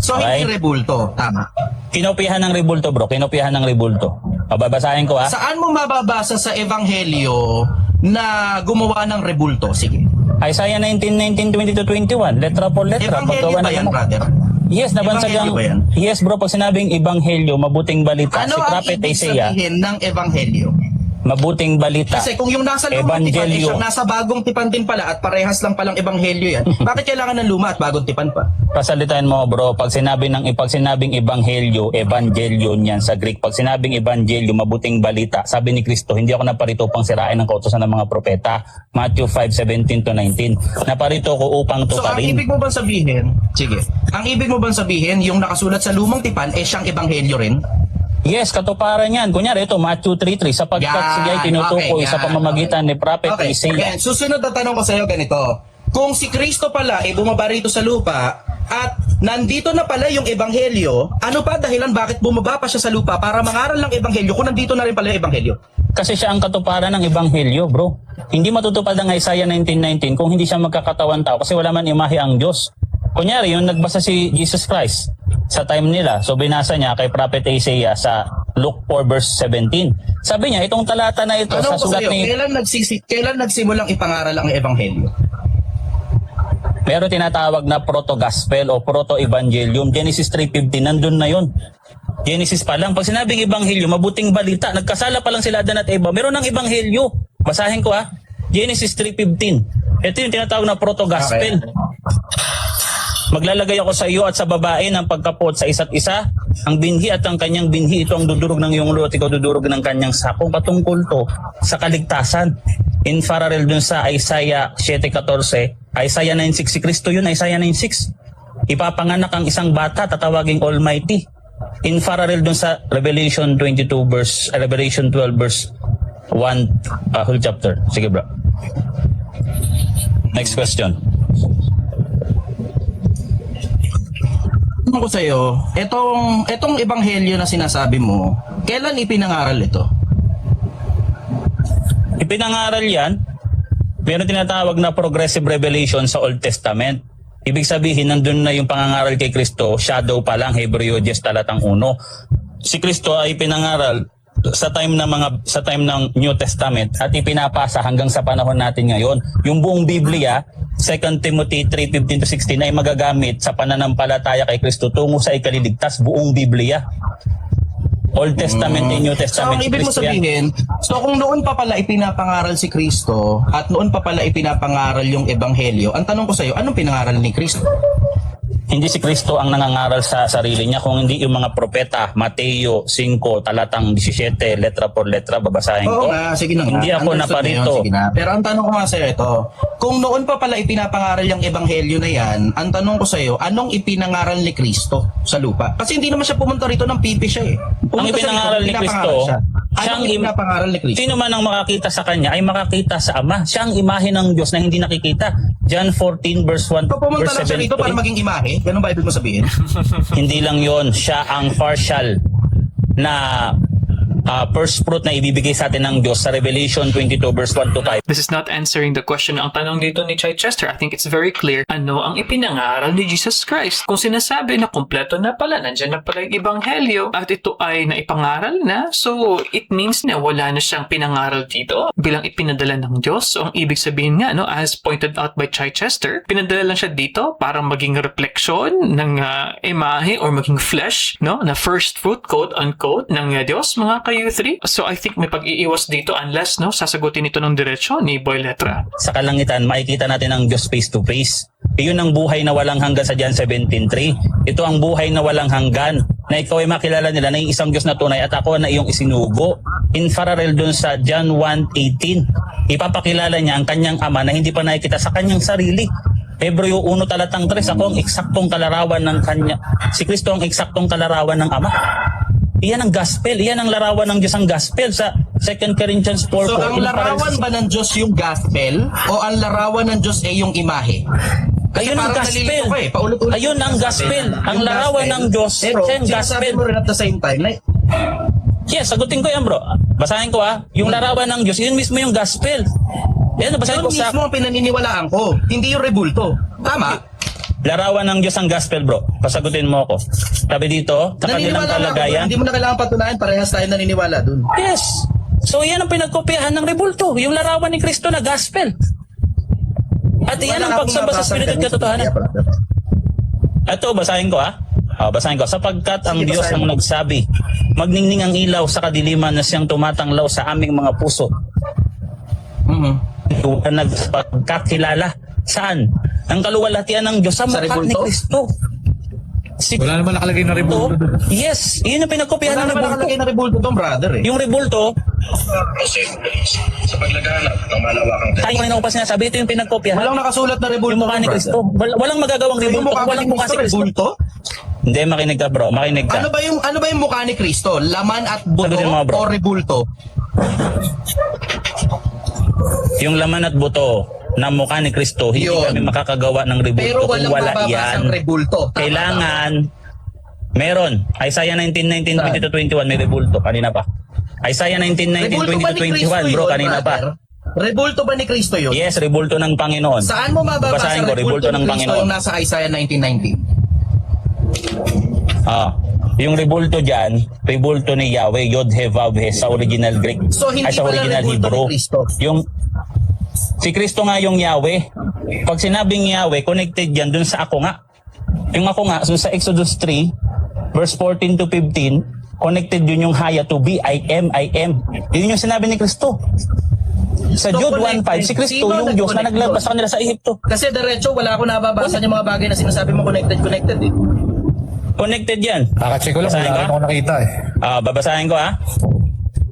A: So,
B: Okay?
A: hindi rebulto. Tama.
B: Kinopyahan ng rebulto, bro. Kinopyahan ng rebulto. Babasahin ko, ha?
A: Saan mo mababasa sa ebanghelyo na gumawa ng rebulto? Sige.
B: Isaiah 19, 20 to 21. Letra por letra.
A: Ebanghelyo
B: Paggawa
A: ba
B: ng
A: yan,
B: ano.
A: brother?
B: Yes, nabansag
A: Ebanghelyo
B: ang...
A: ba yan?
B: Yes, bro. Pag sinabing ebanghelyo, mabuting balita.
A: Ano
B: Si
A: ang
B: Prophet
A: ibig
B: Isaiah,
A: sabihin ng ebanghelyo?
B: mabuting balita.
A: Kasi kung yung nasa lumang tipan, eh,
B: Evangelyo.
A: siyang nasa bagong tipan din pala at parehas lang palang ebanghelyo yan. Bakit kailangan ng luma at bagong tipan pa?
B: Pasalitain mo, bro. Pag sinabing ebanghelyo, evangelion yan sa Greek. Pag sinabing ebanghelyo, mabuting balita. Sabi ni Kristo, hindi ako naparito upang sirain ang kautusan ng mga propeta. Matthew 5:17 to 19. Naparito ko upang
A: So, ang
B: tuparin.
A: ibig mo bang sabihin, sige, ang ibig mo bang sabihin, yung nakasulat sa lumang tipan, eh siyang ebanghelyo rin?
B: Yes, katuparan yan. Kunyari, ito, Matthew 3:3. Sapagkat siya ay tinutukoy sa pamamagitan ni Prophet
A: Okay,
B: Isaiah.
A: susunod na tanong ko sa iyo ganito. Kung si Kristo pala ay bumaba rito sa lupa at nandito na pala yung ebanghelyo, ano pa dahilan bakit bumaba pa siya sa lupa para mangaral ng ebanghelyo kung nandito na rin pala yung ebanghelyo?
B: Kasi siya ang katuparan ng ebanghelyo, bro. Hindi matutupad ang Isaiah 19:19 kung hindi siya magkakatawan tao kasi wala man imahe ang Diyos. Kunyari, yung nagbasa si Jesus Christ sa time nila, so binasa niya kay Prophet Isaiah sa Luke 4 verse 17. Sabi niya, itong talata na ito
A: Tanong
B: sa
A: ko sa
B: sulat
A: iyo,
B: ni...
A: kailan nagsimulang ipangaral ang ebanghelyo?
B: Pero tinatawag na proto-gospel o proto-evangelium. Genesis 3:15, nandun na yun. Genesis pa lang. Pag sinabing ebanghelyo, mabuting balita. Nagkasala pa lang sila Adan at Eva. Meron ng ebanghelyo. Basahin ko, ha. Genesis 3:15. Ito yung tinatawag na proto-gospel.
A: Okay.
B: Maglalagay ako sa iyo at sa babae ng pagkapot sa isa't isa. Ang binhi at ang kanyang binhi, ito ang dudurog ng iyong ulo at ikaw dudurog ng kanyang sakong. Patungkol to sa kaligtasan. In parallel dun sa Isaiah 7:14, Isaiah 9:6, si Kristo yun, Isaiah 9:6. Ipapanganak ang isang bata, tatawaging Almighty. In parallel dun sa Revelation 12 verse 1, whole chapter. Sige, bro. Next question.
A: Tanong ko sa iyo, etong ebanghelyo na sinasabi mo, kailan ipinangaral ito?
B: Ipinangaral yan, meron tinatawag na progressive revelation sa Old Testament. Ibig sabihin, nandun na yung pangangaral kay Kristo, shadow pa lang, Hebreo 10 talatang 1. Si Kristo ay pinangaral sa time ng New Testament at ipinapasa hanggang sa panahon natin ngayon. Yung buong Biblia, 2 Timothy 3:15 to 16 ay magagamit sa pananampalataya kay Kristo tungo sa ikaliligtas, buong Biblia. Old Testament and New
A: So,
B: Testament.
A: ang ibig mo sabihin, so kung noon pa pala ipinapangaral si Kristo at noon pa pala ipinapangaral yung Ebanghelyo, ang tanong ko sa iyo, anong pinangaral ni Kristo?
B: Hindi si Kristo ang nangangaral sa sarili niya, kung hindi yung mga propeta. Mateo 5, talatang 17, letra por letra, babasahin
A: Oo
B: ko.
A: nga, sige na nga.
B: Hindi ako
A: Understood na
B: naparito.
A: yun, sige na. Pero ang tanong ko nga sa iyo ito, kung noon pa pala ipinapangaral yung Ebanghelyo na yan, ang tanong ko sa iyo, anong ipinangaral ni Kristo sa lupa? Kasi hindi naman siya pumunta rito ng pipi siya eh.
B: Ang
A: Pumunta siya
B: ipinangaral
A: rito,
B: ni Kristo,
A: pinapangaral siya.
B: siyang
A: Anong ipinapangaral ni Kristo?
B: Sino man ang makakita sa kanya ay makakita sa Ama. Siya ang imahe ng Diyos na hindi nakikita. John 14 verse 1
A: So pumunta
B: verse
A: lang siya
B: 7
A: rito
B: to
A: para
B: 8.
A: maging imahe? Ganun ba ibig mo sabihin?
B: Hindi lang yon, siya ang partial na first fruit na ibibigay sa atin ng Diyos sa Revelation 22 verse 1 to 5.
C: This is not answering the question. Ang tanong dito ni Chichester, I think it's very clear. Ano ang ipinangaral ni Jesus Christ? Kung sinasabi na kompleto na pala, nandyan na pala yung Ebanghelyo at ito ay naipangaral na, so it means na wala na siyang pinangaral dito bilang ipinadala ng Diyos. So ang ibig sabihin nga, no, as pointed out by Chichester, pinadala lang siya dito para maging refleksyon ng imahe or maging flesh, no, na first fruit, quote unquote, ng Diyos, mga kayo 3. So I think may pag-iiwas dito unless, no, sasagutin ito ng diretsyo ni Boy Letra.
B: Sa kalangitan, makikita natin ang Diyos face to face. Iyon ang buhay na walang hanggan sa John 17:3. Ito ang buhay na walang hanggan, na ikaw ay makilala nila na yung isang Diyos na tunay at ako na iyong isinugo. In parallel dun sa John 1:18, ipapakilala niya ang kanyang Ama na hindi pa nakikita sa kanyang sarili. Hebreo 1 talatang 3, ako ang eksaktong kalarawan ng kanya. Si Kristo ang eksaktong kalarawan ng Ama. Iyan ang gospel, iyan ang larawan ng Diyos, ang gospel sa 2 Corinthians 4:4.
A: So ang larawan ba ng Diyos yung gospel o ang larawan ng Diyos ay yung imahe? Kasi
B: Ayun ang
A: parang
B: gospel.
A: nalilito ka eh. Paulit-ulit
B: Ayun ang gospel. Ang
A: Yung
B: larawan
A: gospel.
B: ng Diyos,
A: Pero
B: siya ang
A: sinasabi
B: gospel.
A: mo rin at the same time na
B: Yes, sagutin ko yan, bro. Basahin ko yung larawan ng Diyos, yun mismo yung gospel. Yan, basahin
A: yun
B: ko sa
A: mismo ang pinaniniwalaan ko. Hindi yung rebulto. Tama?
B: larawan ng Diyos ang gospel, bro. Pasagutin mo ako. Sabi dito, sa kanilang
A: Naniniwala na ako.
B: kalagayan.
A: Hindi mo na kailangan patunayan. Parehas tayo naniniwala dun.
B: Yes. So yan ang pinagkopyahan ng rebulto, yung larawan ni Kristo na gospel. At yan ang pagsamba sa Espiritu at katotohanan. Ito, basahin ko basahin ko. Sapagkat ang
A: Sige,
B: Diyos
A: basahin
B: ang
A: mo.
B: nagsabi, magningning ang ilaw sa kadiliman na siyang tumatanglaw sa aming mga puso. Nagpagkakilala. Saan? Ang kaluwalhatian ng Diyos sa
A: Sa
B: mukha ni
A: rebulto?
B: Kristo. Si
D: Wala naman nakalagay na rebulto doon.
B: Yes, yun yung pinagkopyahan
A: Wala
B: ng
A: naman
B: rebulto.
A: nakalagay na rebulto doon, brother eh.
B: Yung rebulto,
E: sa paglaganap ng malawakang
B: tayo kanina ko pa sinasabi, ito yung pinagkopyahan.
A: Walang nakasulat na rebulto
B: Yung mukha
A: doon,
B: ni
A: brother.
B: Kristo. Walang magagawang
A: So, yung
B: rebulto
A: mukha
B: kung walang
A: ni
B: mukha si
A: Kristo,
B: Kristo.
A: rebulto?
B: Hindi, makinig ka bro, makinig ka.
A: Ano ba yung mukha ni Kristo? Laman at buto
B: Sagutin mo, bro.
A: o rebulto?
B: Yung laman at buto ng mukha ni Kristo, hindi
A: Yun.
B: kami makakagawa ng rebulto
A: Pero
B: kung
A: walang
B: wala yan.
A: mababasang rebulto. Tama
B: Kailangan, meron. Isaiah 19:19, 20-21, may rebulto. Kanina pa. Isaiah 19:19,
A: Rebulto ba ni Kristo
B: 20-21, bro,
A: yun,
B: kanina
A: brother?
B: pa.
A: Rebulto ba ni Kristo yun?
B: Yes, rebulto ng Panginoon.
A: Saan mo mababasa
B: Babasahin ko,
A: rebulto
B: rebulto ng
A: ni Kristo
B: Panginoon.
A: yung nasa Isaiah 19:19?
B: Yung rebulto dyan, rebulto ni Yahweh, Yod He Vav He, sa original Greek.
A: So, hindi
B: ay sa
A: pala
B: original
A: rebulto
B: Hebrew.
A: ni Kristo?
B: Si Kristo nga yung Yahweh. Pag sinabing Yahweh, connected yan dun sa ako nga. Yung ako nga, so sa Exodus 3, verse 14 to 15, connected yun yung Haya to be, I am. Yun yung sinabi ni Kristo. Sa
A: So,
B: Jude
A: connected.
B: 1:5, si Kristo
A: Sino
B: yung Diyos na
A: nag-connect
B: naglabas
A: doon?
B: sa kanila sa Ehipto.
A: Kasi diretso, wala ako nababasa yung mga bagay na sinasabi mo connected eh.
B: Connected yan.
D: Kakacheck ko lang,
B: Basahin
D: wala
B: ka?
D: rin ako nakita eh.
B: Babasahin ko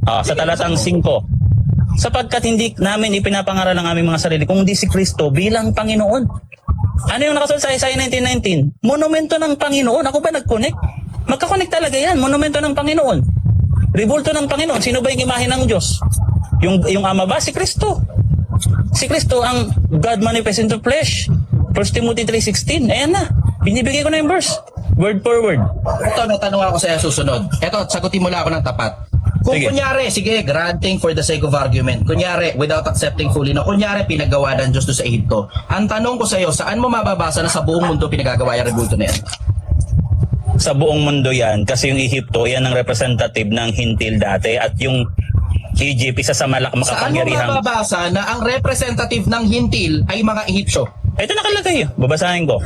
B: sa talatang 5. Sapagkat hindi namin ipinapangaral ang aming mga sarili kung hindi si Kristo bilang Panginoon. Ano yung nakasulat sa Isaiah 19:19? Monumento ng Panginoon. Ako ba nag-connect? Magka-connect talaga yan. Monumento ng Panginoon. Rebulto ng Panginoon. Sino ba yung imahe ng Diyos? Yung Ama ba? Si Kristo. Si Kristo ang God manifest into flesh. 1 Timothy 3:16. Ayan na. Binibigay ko na yung verse. Word for word.
A: Ito, may tanong ako sa susunod. Ito, sagutin mo lang ako ng tapat. Kung
B: Sige.
A: kunyari, sige, granting for the sake of argument. Kunyari, without accepting fully, no, kunyari, pinagawa ng Diyos doon sa Ehipto. Ang tanong ko sa iyo, saan mo mababasa na sa buong mundo pinagagawa yung rebulto na yan?
B: sa buong mundo yan kasi yung Ehipto, yan ang representative ng hintil dati at yung Egypt, isa sa
A: Saan mo
B: makapangyarihang...
A: mababasa na ang representative ng hintil ay mga Ehipsyo?
B: Ito nakalagay. Babasahin ko.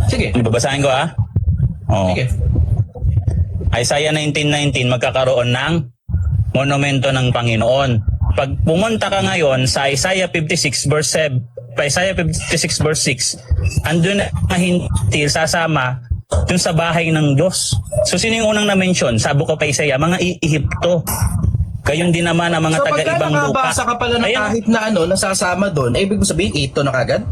A: Sige.
B: Babasahin ko Oo.
A: Sige.
B: Isaiah 19:19 magkakaroon ng monumento ng Panginoon. Pag pumunta ka ngayon sa Isaiah 56 verse 6, andun na hintil sasama dun sa bahay ng Diyos. So sino yung unang na-mention? Sa Book of Isaiah, mga Ehipto. Gayon din naman ang mga
A: So pagka
B: taga-ibang lupa.
A: nakabasa ka pala na
B: Ayan.
A: kahit na nasasama doon, ibig mo sabihin 8 na kagad?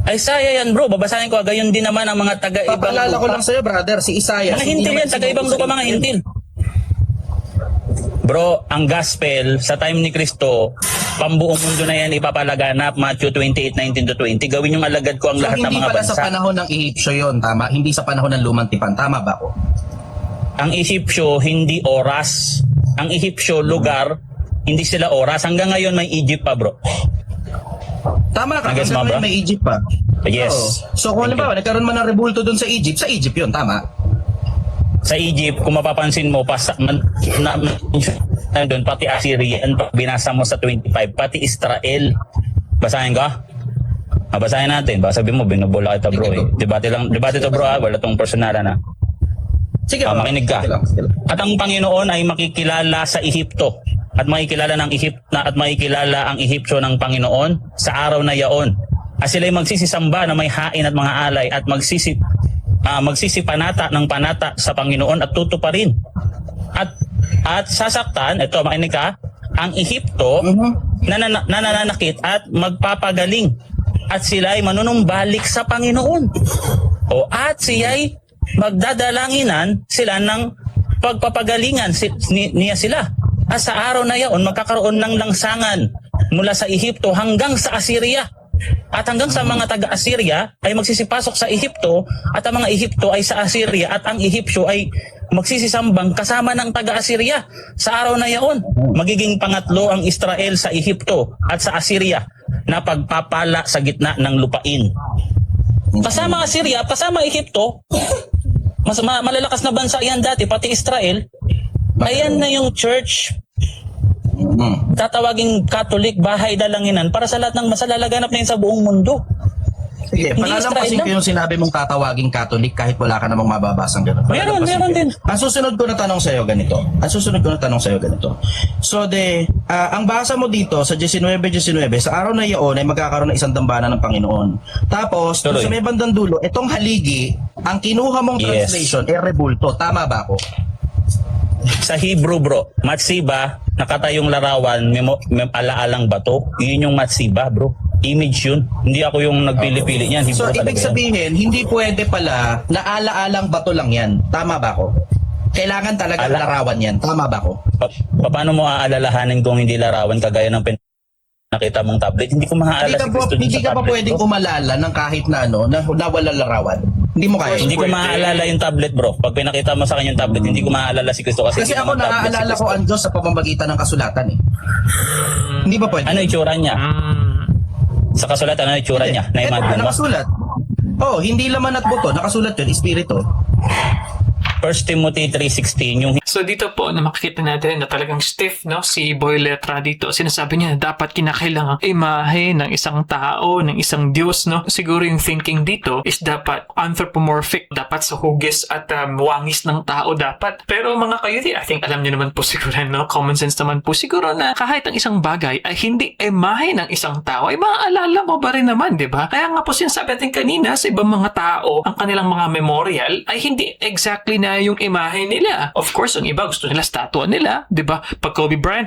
B: Isaiah yan bro, babasahin ko. Gayon din naman ang mga taga-ibang
A: Papaalala ko
B: lupa.
A: lang sa'yo, brother, si Isaiah.
B: Mga hintil yan, taga-ibang lupa mga hintil. Bro, ang gospel sa time ni Kristo, pambuong mundo na yan ipapalaganap, Matthew 28:19-20. Gawin yung alagad ko ang
A: So
B: lahat ng
A: hindi
B: mga
A: pala
B: bansa.
A: sa panahon ng Ehipsyo yun, tama? Hindi sa panahon ng Lumang Tipan, tama ba ako?
B: Ang Ehipsyo, hindi oras. Ang Ehipsyo, lugar, hindi sila oras. Hanggang ngayon may Egypt pa bro.
A: Tama ka,
B: Nagets
A: kasi
B: mo, bro?
A: may Egypt pa.
B: Yes.
A: Oo. So kung
B: Thank
A: halimbawa, nagkaroon man ng rebulto doon sa Egypt yun, tama?
B: Sa Egypt, kung mapapansin mo, doon, pati Assyrian, pag binasa mo sa 25, pati Israel. Basahin ka? Basahin natin. Baka sabi mo, binubola kita bro.
A: Sige,
B: Debate to bro wala tong personalan na.
A: Sige, bro.
B: Makinig ka.
A: Sige lang.
B: At ang Panginoon ay makikilala sa Ehipto. At makikilala ang Ehipsyo ng Panginoon sa araw na yaon. At sila'y magsisisamba na may hain at mga alay at magsisipanata ng panata sa Panginoon at tutuparin. At sasaktan, ito makinig ka, ang Ehipto nananakit at magpapagaling. At sila'y manunumbalik sa Panginoon. At siya'y magdadalanginan sila ng pagpapagalingan niya sila. At sa araw na yaon, magkakaroon ng langsangan mula sa Ehipto hanggang sa Assyria. At hanggang sa mga taga-Assyria ay magsisipasok sa Ehipto at ang mga Ehipto ay sa Assyria at ang Ehipsyo ay magsisisambang kasama ng taga-Assyria. Sa araw na yaon, magiging pangatlo ang Israel sa Ehipto at sa Assyria na pagpapala sa gitna ng lupain. Kasama Assyria, kasama Ehipto, malalakas na bansa yan dati, pati Israel. Ayan na yung church, tatawaging Catholic, bahay dalanginan para sa lahat ng masalalaganap na yun sa buong mundo.
A: Sige,
B: Hindi
A: palalampasin
B: Israel
A: ko yung sinabi mong tatawaging Catholic kahit wala ka namang mababasang gano'n.
B: Meron din.
A: Ang susunod ko na tanong sa'yo ganito. So, ang basa mo dito sa 19:19, sa araw na iyon ay magkakaroon ng isang dambana ng Panginoon. Tapos,
B: Tuloy.
A: sa may bandang dulo, itong haligi, ang kinuha mong
B: Yes.
A: translation ay rebulto. Tama ba ako?
B: Sa Hebrew bro, Matsiba, nakatayong larawan, may alaalang bato, yun yung Matsiba bro. Image yun. Hindi ako yung nagpili-pili niyan.
A: So,
B: Hebrew
A: ibig
B: talaga yan.
A: sabihin, hindi pwede pala na ala-alang bato lang yan. Tama ba ako? Kailangan talaga larawan yan. Tama ba ako?
B: Paano mo aalalahanin kung hindi larawan kagaya ng nakita mong tablet? Hindi ko maaalala si Cristo
A: Hindi
B: sa
A: ka pa
B: tablet,
A: pwedeng
B: bro.
A: umalala ng kahit na na wala larawan. Hindi mo kaya.
B: Hindi ko maaalala yung tablet bro. Pag pinakita mo sa akin yung tablet, hindi ko maaalala si Cristo kasi
A: Kasi
B: hindi
A: ako
B: naman tablet si
A: naaalala ko
B: Cristo.
A: ang Diyos sa pamamagitan ng kasulatan eh. Hindi ba pwede?
B: Ano yung itsura niya? Sa kasulatan, ano yung itsura niya?
A: Eto,
B: Na-imagine mo?
A: nakasulat. Oh, hindi laman at buto. Nakasulat yun, espiritu.
B: 1 Timothy 3:16 yung
C: So dito po na makikita natin na talagang stiff no si Boy Letra dito. Sinasabi niya na dapat kinakailangang imahe ng isang tao, ng isang Diyos no. Siguro yung thinking dito is dapat anthropomorphic, dapat sa hugis at wangis ng tao dapat. Pero mga kayuti, I think alam niyo naman po siguro no, common sense naman po siguro na kahit ang isang bagay ay hindi imahe ng isang tao, ay maaalala mo ba rin naman, di ba? Kaya nga po sinasabi natin kanina sa ibang mga tao, ang kanilang mga memorial ay hindi exactly na yung imahe nila. Of course, ang iba gusto nila statue nila, 'di ba? Pag Kobe Bryant,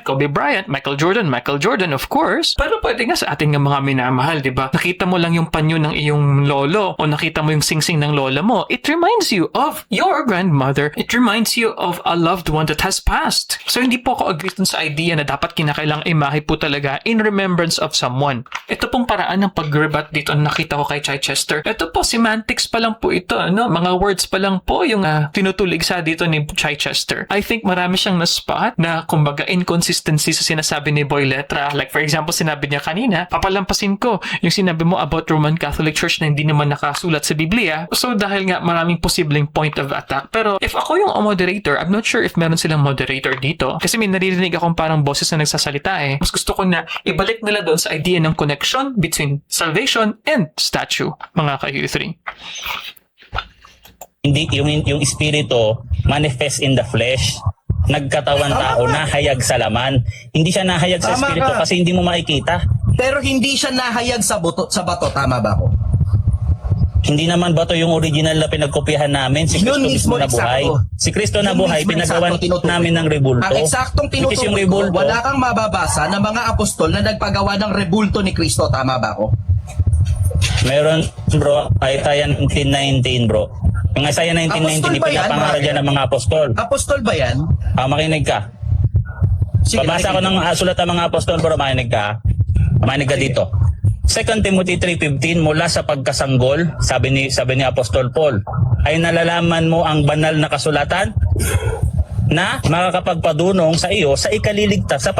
C: Michael Jordan, of course. Pero pwede nga sa ating mga minamahal, 'di ba? Nakita mo lang yung panyo ng iyong lolo o nakita mo yung singsing ng lola mo. It reminds you of your grandmother. It reminds you of a loved one that has passed. So hindi po ako agree sa idea na dapat kinakailangang imahe po talaga in remembrance of someone. Ito pong paraan ng pag-rebat dito na nakita ko kay Chichester. Ito po, semantics pa lang po ito, no? Mga words pa lang po yung tinutulig sa dito ni Chichester. I think marami siyang na-spot na kumbaga inconsistency sa sinasabi ni Boy Letra. Like for example, sinabi niya kanina, papalampasin ko yung sinabi mo about Roman Catholic Church na hindi naman nakasulat sa Biblia. So dahil nga maraming posibleng point of attack. Pero if ako yung moderator, I'm not sure if meron silang moderator dito. Kasi may naririnig akong parang boses na nagsasalita eh. Mas gusto ko na ibalik nila doon sa idea ng connection between salvation and statue, mga ka-U3.
B: Hindi yung espiritu manifest in the flesh. Nagkatawan tao, nahayag sa laman. Hindi siya nahayag sa
A: Tama
B: espiritu
A: ka.
B: kasi hindi mo makikita.
A: Pero hindi siya nahayag sa bato, tama ba ako?
B: Hindi naman ba to yung original na pinagkopyahan namin? Si Kristo
A: Yun
B: mismo
A: mismo,
B: na buhay.
A: eksakto.
B: Si Kristo na
A: Yun
B: buhay,
A: mismo,
B: pinagawan
A: eksakto, tinutukoy.
B: namin ng rebulto.
A: Ang eksaktong
B: Which is yung
A: tinutukoy ko,
B: rebulto.
A: wala kang mababasa na mga apostol na nagpagawa ng rebulto ni Kristo, tama ba ako?
B: Meron bro, Isaiah 19:19 bro. Yung Isaiah 19:19,
A: Apostol ba yan,
B: ipinapangaral
A: brother?
B: dyan ng mga apostol.
A: Apostol ba yan?
B: Makinig ka.
A: Sige,
B: Babasa ko ng sulat ng mga apostol pero makinig ka. Makinig ka dito. 2 Timothy 3:15, mula sa pagkasanggol, sabi ni Apostol Paul, ay nalalaman mo ang banal na kasulatan na makakapagpadunong sa iyo sa ikaliligtas sa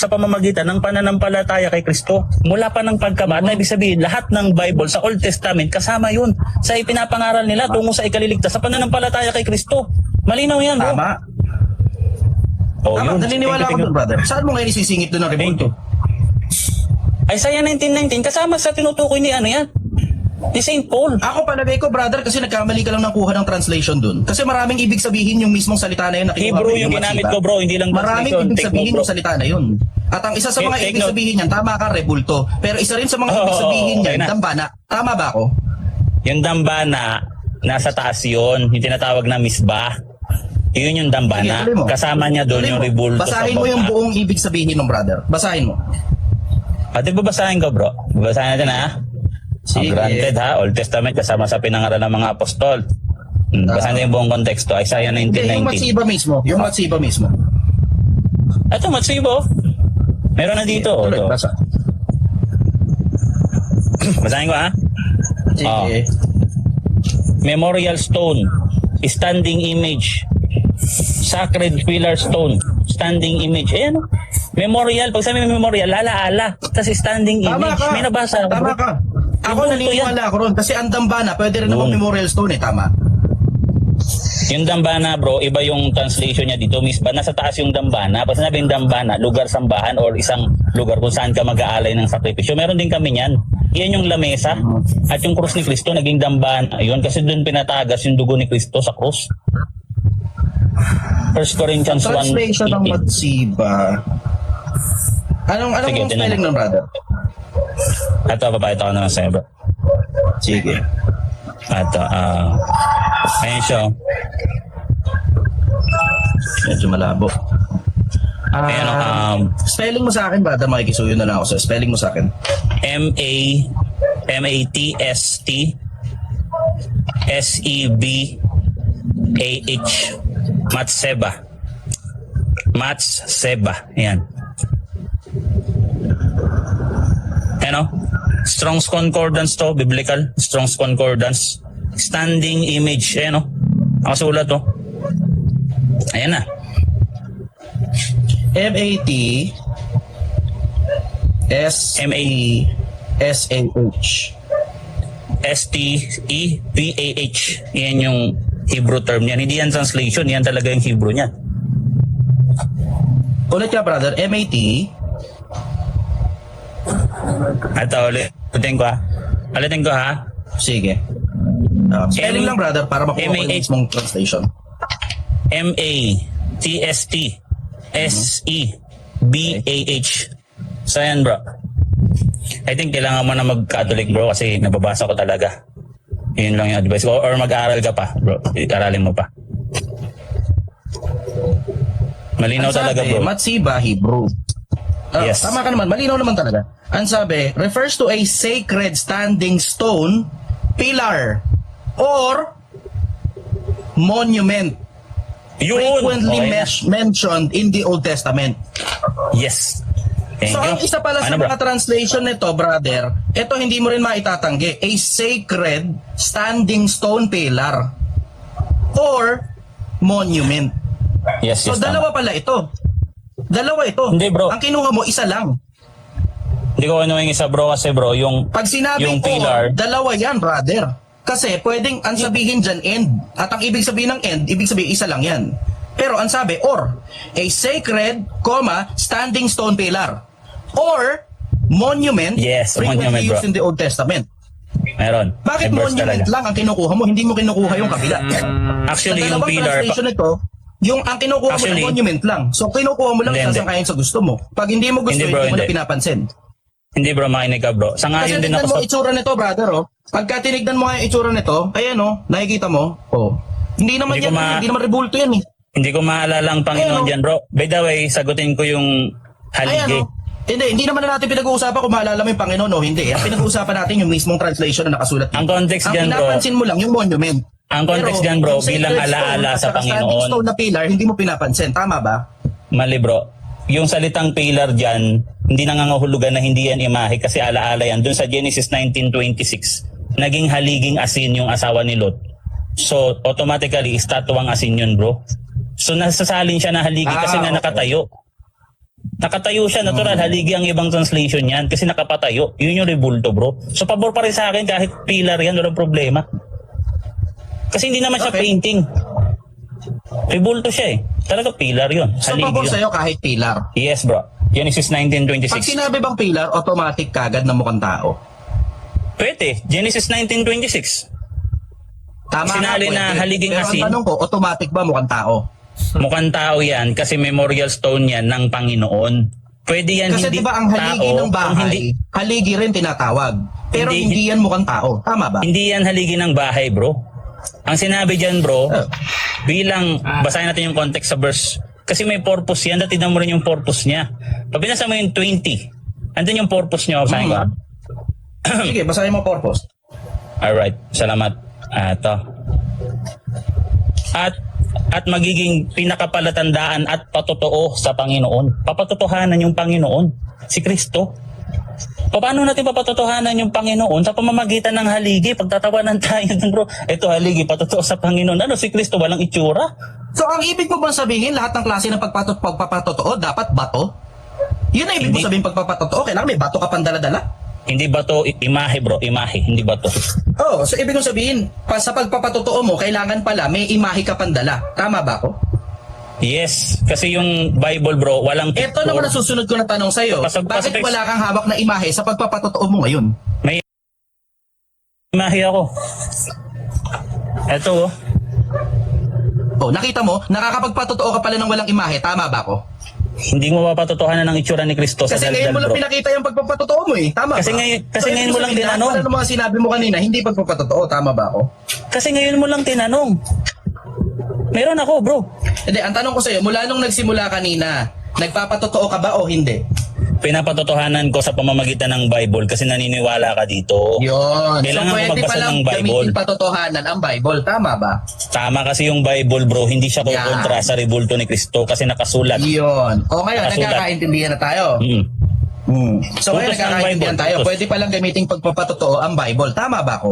B: pamamagitan ng pananampalataya kay Kristo. Mula pa ng pagkabata, ibig sabihin, lahat ng Bible sa Old Testament, kasama yun sa ipinapangaral nila tungo sa ikaliligtas sa pananampalataya kay Kristo. Malinaw yan, bro.
A: Tama.
B: Oh,
A: Tama,
B: yun.
A: naniniwala ako doon, brother. Saan mo ngayon isisingit doon ng rebulto?
B: Isaiah 19:19, kasama sa tinutukoy ni ano yan? Ni St. Paul.
A: Ako palagay ko, brother, kasi nagkamali ka lang ng kuha ng translation doon. Kasi maraming ibig sabihin yung mismong salita na yun na kinuha
B: Hebrew
A: mo,
B: yung ginamit
A: Matsiba.
B: ko, bro, hindi lang
A: Maraming
B: translation.
A: ibig
B: Take
A: sabihin
B: note, bro.
A: yung salita na yun. At ang isa sa mga
B: Take
A: ibig
B: note.
A: sabihin niyan, tama ka, rebulto. Pero isa rin sa mga ibig
B: Oo,
A: sabihin niyan,
B: okay na.
A: dambana. Tama ba ako?
B: Yung dambana, nasa taas yun. Yung tinatawag na misbah. Yun yung dambana.
A: Sige, tuloy mo.
B: Kasama niya doon
A: Tuloy
B: yung
A: mo.
B: rebulto sa
A: Basahin mo
B: baba.
A: yung buong ibig sabihin ng brother. Basahin mo.
B: Ate, babasahin ko, bro. Babasahin natin, ha?
A: Sige.
B: Granted, ha? Old Testament, kasama sa pinangaral ng mga apostol. Basahin natin yung buong konteksto. Isaiah
A: Hindi, yung
B: 19:19.
A: Matsiba mismo. Yung Matsiba mismo.
B: Ito, Matsibo. Meron na dito.
A: Tuloy,
B: Ito.
A: basa.
B: Basahin ko, ha?
A: Sige.
B: Oh. Memorial stone, standing image, sacred pillar stone, standing image. Ayan, oh. Memorial. Pag sabi memorial, alaala. Tapos standing
A: Tama
B: image.
A: ka.
B: May nabasa.
A: Tama
B: bro.
A: ka. Ako
B: Rebulto
A: naniniwala ako ron. Kasi ang dambana, pwede rin naman
B: Yun.
A: memorial stone eh. Tama.
B: Yung dambana, bro, iba yung translation niya dito. Misba, nasa taas yung dambana. Pag sinabing dambana, lugar sambahan or isang lugar kung saan ka mag-aalay ng sakripisyo. Meron din kami niyan. Iyan yung lamesa. At yung krus ni Kristo, naging dambana. Yun, kasi doon pinatagas yung dugo ni Kristo sa krus. 1 Corinthians 1:18.
A: Translation ng Matsiba. Anong
B: Sige,
A: yung
B: tinan
A: spelling
B: mo.
A: ng brother?
B: Ito, papakita ko naman sa'yo, bro.
A: Sige.
B: Ito, ayun siya.
A: Medyo malabo.
B: Ayan,
A: Spelling mo sa akin, brother. Makikisuyo na lang ako sa spelling mo sa akin.
B: M-A-T-S-T S-E-B-A-H Matseba. Matseba. Ayan. Ano? Strong's Concordance to, biblical. Strong's Concordance. Standing image. Ayan, no? Nakasulat to. Ayan na.
A: M-A-T-S-E-S-A-H.
B: S-T-E-B-A-H. Yan yung Hebrew term niyan. Hindi yan translation. Yan talaga yung Hebrew niya.
A: Ulit ka, brother. M-A-T.
B: Ito, ulitin ko ha. Ulitin ko ha.
A: Sige. Spelling lang, brother, para makuha ko yung
B: M-A-H.
A: mismong translation.
B: M-A-T-S-T S-E-B-A-H. So yan, bro. I think kailangan mo na mag-Catholic, bro, kasi nababasa ko talaga. Yun lang yung advice ko. Or mag-aaral ka pa, bro. Aralin mo pa. Malinaw
A: Ang
B: talaga,
A: sabi,
B: bro.
A: Matsiba, Hebrew.
B: Yes.
A: Tama ka naman, malinaw naman talaga. Ang sabi, refers to a sacred standing stone, pillar, or monument
B: Yun!
A: frequently
B: Okay na.
A: mentioned in the Old Testament.
B: Yes. Thank
A: So
B: you.
A: ang isa pala sa
B: Ano, bro?
A: mga translation nito, brother, ito hindi mo rin maitatanggi, a sacred standing stone pillar or monument.
B: Yes,
A: So
B: yes.
A: dalawa pala ito. Dalawa ito.
B: Hindi, bro.
A: Ang kinuha mo, isa lang.
B: Hindi ko ano yung isa, bro, kasi bro, yung
A: Pag sinabing
B: yung pillar,
A: dalawa yan, brother. Kasi pwedeng ang sabihin dyan, end. At ang ibig sabihin ng end, ibig sabihin isa lang yan. Pero ang sabi, or, a sacred, standing stone pillar. Or, monument,
B: Yes,
A: frequently
B: monument, bro.
A: used in the Old Testament.
B: meron.
A: Bakit
B: May verse
A: monument
B: talaga.
A: lang ang kinukuha mo? Hindi mo kinukuha yung kabila.
B: Actually,
A: Sa
B: yung
A: dalawang
B: pillar,
A: translation nito, yung ang kinukuha mo
B: Actually,
A: ng monument lang. So kinukuha mo lang
B: Hindi,
A: sasang ayon sa gusto mo. Pag hindi mo gusto,
B: Hindi,
A: hindi,
B: bro,
A: mo na
B: hindi.
A: pinapansin.
B: hindi bro, makinig ka bro.
A: Kasi
B: Sangayon din
A: tignan
B: ako
A: mo
B: sa...
A: itsura nito, brother, oh. Pagka tinignan mo nga yung itsura nito, ayan oh, nakikita mo, oh. Hindi naman
B: Hindi ko
A: yan, hindi naman rebulto yan eh.
B: Hindi ko maalala ang Panginoon
A: Ayun,
B: dyan bro. By the way, sagutin ko yung
A: Ayan
B: haligi.
A: oh. Hindi naman na natin pinag-uusapan kung maalala mo yung Panginoon o hindi. Ang pinag-uusapan natin yung mismong translation na nakasulat dito.
B: Ang context
A: Ang
B: dyan, bro.
A: pinapansin mo lang yung monument.
B: Ang context dyan, bro,
A: yung
B: bilang
A: sacred
B: alaala
A: stone
B: sa
A: at saka standing
B: Panginoon.
A: stone na pillar, hindi mo pinapansin. Tama ba?
B: Mali bro. Yung salitang pillar dyan, hindi nangangahulugan na hindi yan imahe kasi alaala yan. Doon sa Genesis 19:26, naging haliging asin yung asawa ni Lot. So, automatically, estatuang asin yun bro. So, nasasalin siya na haligi kasi nga
A: okay.
B: nakatayo. Nakatayo siya, natural, haligi ang ibang translation yan kasi nakapatayo. Yun yung rebulto bro. So, pabor pa rin sa akin kahit pillar yan, walang problema. Kasi hindi naman siya
A: Okay.
B: painting. Rebulto siya eh. Talaga pillar yun.
A: So,
B: Haligi
A: pabor
B: yun.
A: sa'yo kahit pillar.
B: Yes bro. Genesis
A: Pag
B: 19:26.
A: sinabi bang pillar, automatic kagad na mukhang tao.
B: Pwede. Genesis 19:26.
A: Tama
B: Sinali
A: nga,
B: na
A: pwede.
B: haliging
A: Pero
B: asin.
A: ang tanong ko, automatic ba mukhang tao?
B: Mukhang tao yan kasi memorial stone yan ng Panginoon. Pwede yan
A: Kasi
B: hindi
A: di ba ang haligi
B: tao,
A: ng
B: kung
A: bahay,
B: hindi,
A: haligi rin tinatawag. Pero
B: Hindi-
A: hindi yan mukhang tao. Tama ba?
B: hindi yan haligi ng bahay bro. Ang sinabi dyan bro, bilang, basahin natin yung context sa verse. Kasi may purpose yan, dati mo rin yung purpose niya. Pag binasa mo yung 20, andun yung purpose niya, basahin ko.
A: Sige, basahin mo purpose.
B: Alright, salamat. Ito. At magiging pinakapalatandaan at patotoo sa Panginoon. Papatotohanan yung Panginoon, si Kristo. Paano natin papatotohanan yung Panginoon? Sa pamamagitan ng haligi, pagtatawanan tayo dun bro. Ito haligi, patotoo sa Panginoon. Ano, si Kristo walang itsura?
A: So, ang ibig mo bang sabihin, lahat ng klase ng pagpapatotoo, dapat bato? Yun ang ibig mo
B: Hindi.
A: sabihin pagpapatotoo, kailangan may bato ka pang dala-dala?
B: Hindi ba to imahe bro? Imahe, hindi ba to?
A: Oo, so ibig kong sabihin, sa pagpapatotoo mo, kailangan pala may imahe ka pang dala. Tama ba ako?
B: Yes, kasi yung Bible bro, walang
A: Ito naman ang susunod ko na tanong sa'yo.
B: Pasag-
A: Bakit
B: pasag-
A: wala kang hawak na imahe sa pagpapatotoo mo ngayon?
B: May imahe ako. Ito oh.
A: Oh, nakita mo, nakakapagpatotoo ka pala ng walang imahe. Tama ba ako?
B: Hindi mo mapatotohanan ng itsura ni Kristo sa
A: Kasi ngayon mo
B: daldal
A: lang
B: bro.
A: pinakita yung pagpapatotoo mo eh. Tama
B: Kasi
A: ba?
B: ngayon
A: ibig
B: mo lang
A: sabihin,
B: tinanong.
A: lahat pala ng mga sinabi mo kanina, hindi pagpapatotoo. Tama ba ako?
B: Kasi ngayon mo lang tinanong. Meron ako, bro.
A: Hindi, ang tanong ko sa'yo, mula nung nagsimula kanina, nagpapatotoo ka ba o hindi?
B: Pinapatotohanan ko sa pamamagitan ng Bible kasi naniniwala ka dito.
A: Yun.
B: Kailangan
A: So
B: ko
A: pwede
B: magbasa
A: palang
B: ng Bible.
A: gamitin patotohanan ang Bible. Tama ba?
B: Tama kasi yung Bible, bro. Hindi siya
A: Yeah.
B: kontra sa rebulto ni Kristo kasi nakasulat.
A: Yun. O ngayon,
B: Nakasulat.
A: nagkakaintindihan na tayo.
B: Mm.
A: So ngayon,
B: Utos ng
A: nagkakaintindihan
B: Bible,
A: tayo.
B: utos.
A: Pwede palang gamitin pagpapatotoo ang Bible. Tama ba ako?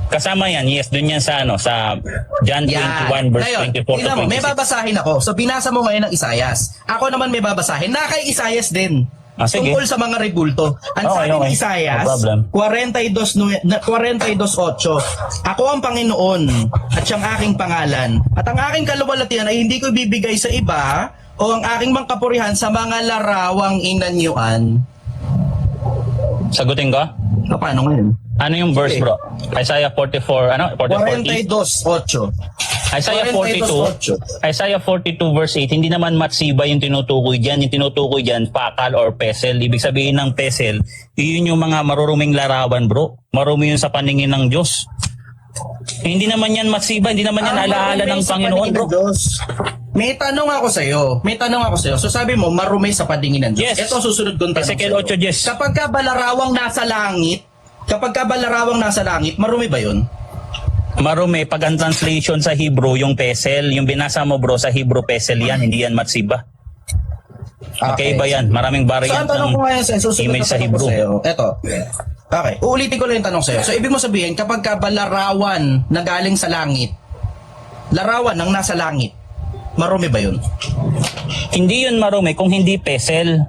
B: Kasama yan, yes, dun yan sa sa John 21 verse
A: Ngayon,
B: 24 to
A: tingnan mo, may
B: 26.
A: babasahin ako. So binasa mo ngayon ng Isayas. Ako naman may babasahin. Na kay Isayas din.
B: Sige.
A: Tungkol sa mga rebulto. Ang
B: Okay,
A: sabi
B: okay.
A: ni Isayas,
B: No problem.
A: 42:8. Ako ang Panginoon at siyang aking pangalan. At ang aking kaluwalhatian ay hindi ko ibibigay sa iba o ang aking mangkapurihan sa mga larawang inanyuan.
B: Sagutin ko?
A: O, paano ngayon?
B: Ano yung verse,
A: Sige.
B: bro? Isaiah 44, ano? 44:8.
A: 42:8.
B: Isaiah 42,
A: 42:8.
B: Isaiah 42 verse 8, hindi naman matsiba yung tinutukoy dyan. Yung tinutukoy dyan, pakal or pesel. Ibig sabihin ng pesel, yun yung mga maruruming larawan, bro. Marumi yun sa paningin ng Diyos. Hindi naman yan matsiba, hindi naman yan alaala ng Panginoon, bro.
A: May tanong ako sa'yo. So sabi mo, marumi sa paningin ng Diyos.
B: Yes.
A: Ito ang susunod kong tanong
B: Ezekiel
A: sa'yo.
B: 8:10.
A: Kapag ka ba larawang nasa langit, marumi ba yun?
B: Marumi, pag ang translation sa Hebrew, yung pesel, yung binasa mo, bro, sa Hebrew pesel yan, hindi yan matsiba. Okay ba yan? Maraming
A: So ang
B: variant
A: tanong ko
B: ng
A: ngayon sa'yo, susunod
B: image
A: na
B: sa
A: tanong ko
B: Hebrew.
A: sa'yo. Ito. Okay, uulitin ko lang yung tanong sa'yo. So ibig mo sabihin, kapag ka ba larawan na galing sa langit, larawan ng nasa langit, Marumi ba yun?
B: Hindi yun marumi kung hindi pesel.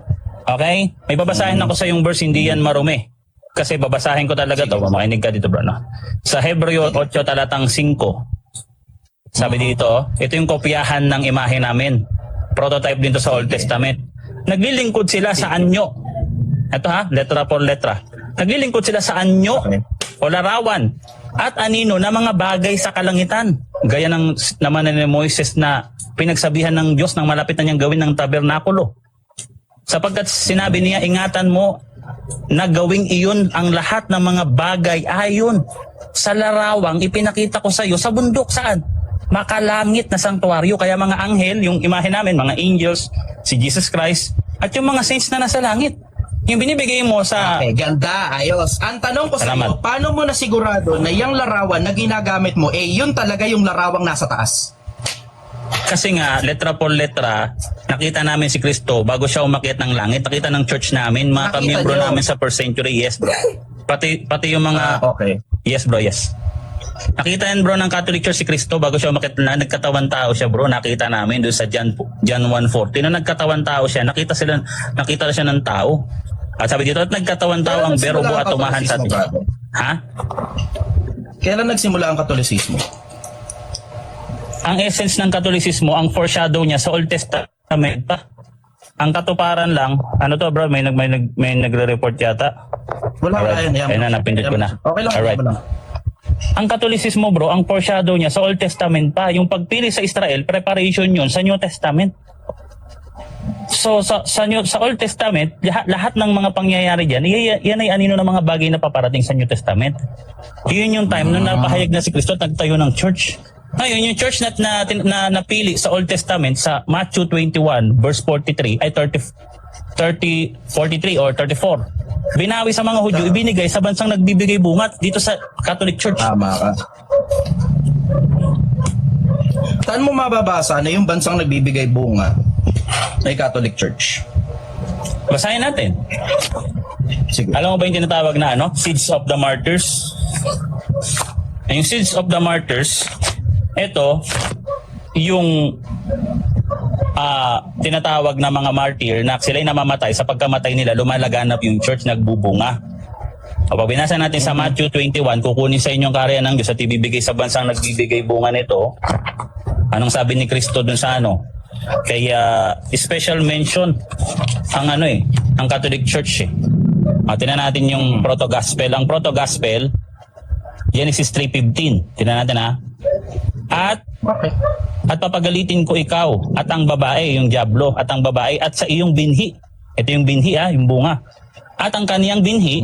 B: Okay? May babasahin ako sa yung verse, hindi yan marumi. Kasi babasahin ko talaga to. Makinig ka dito, bro. No? Sa Hebreo 8 talatang 5, sabi dito, ito yung kopyahan ng imahe namin. Prototype din to sa Old Testament. Naglilingkod sila sa anyo. Ito ha, letra por letra. Naglilingkod sila sa anyo o larawan at anino na mga bagay sa kalangitan. Gaya ng naman ni Moises na pinagsabihan ng Diyos nang malapit na niyang gawin ng tabernakulo. Sapagkat sinabi niya, ingatan mo na gawing iyon ang lahat ng mga bagay ayon sa larawang ipinakita ko sa iyo sa bundok. Saan? Makalangit na sanktuaryo. Kaya mga anghel, yung imahe namin, mga angels, si Jesus Christ, at yung mga saints na nasa langit. Yung binibigay mo sa...
A: Okay, ganda, ayos. Ang tanong ko sa iyo,
B: Salamat.
A: paano mo nasigurado na yung larawan na ginagamit mo, yun talaga yung larawang nasa taas?
B: Kasi nga, letra por letra, nakita namin si Kristo bago siya umakyat ng langit. Nakita ng church namin, mga
A: Nakita
B: kamiyembro
A: niyo?
B: namin sa first century. Yes, bro. Pati yung mga...
A: Okay.
B: Yes, bro, yes. Nakita yan, bro, ng Catholic Church si Kristo bago siya umakyat na nagkatawan tao siya, bro. Nakita namin doon sa John 1:40. Nung nagkatawan tao siya, nakita siya ng tao. At sabi dito, at nagkatawan tao ang
A: Kailan
B: berbo
A: nagsimula
B: at
A: ang
B: tumahan sa
A: Katolisismo, brother?
B: Ha?
A: Kailan nagsimula ang Katolisismo?
B: Ang essence ng Katolisismo, ang foreshadow niya sa Old Testament pa. Ang katuparan lang, ano to, bro, may nagre-report yata.
A: Wala,
B: Alright.
A: yan.
B: Ayun na, napindot ko na.
A: Okay lang,
B: Alright.
A: okay lang.
B: Ang Katolisismo, bro, ang foreshadow niya sa Old Testament pa. Yung pagpili sa Israel, preparation yun sa New Testament. So sa Old Testament, lahat ng mga pangyayari diyan, yan ay anino ng mga bagay na paparating sa New Testament. Yun yung time nung napahayag na si Kristo at nagtayo ng church. Ngayon, yung church na napili sa Old Testament sa Matthew 21 verse 43 ay 43 or 34. Binawi sa mga Hudyo, ibinigay sa bansang nagbibigay bunga dito sa Catholic Church.
A: Tama ka. Saan mo mababasa na yung bansang nagbibigay bunga ay Catholic Church?
B: Basahin natin.
A: Sige.
B: Alam mo ba yung tinatawag na Seeds of the Martyrs? Yung Seeds of the Martyrs, ito, yung tinatawag na mga martyr na sila'y namamatay, sa pagkamatay nila, lumalaganap yung church, nagbubunga. O pag binasa natin sa Matthew 21, kukunin sa inyong karya ng Diyos at ibibigay sa bansang nagbibigay bunga nito. Anong sabi ni Kristo dun sa Kaya special mention ang ang Catholic Church . Tingnan natin yung proto-gospel. Ang proto-gospel, Genesis 3:15. Tingnan natin At papagalitin ko ikaw at ang babae, yung diablo, at ang babae at sa iyong binhi. Ito yung binhi yung bunga. At ang kaniyang binhi,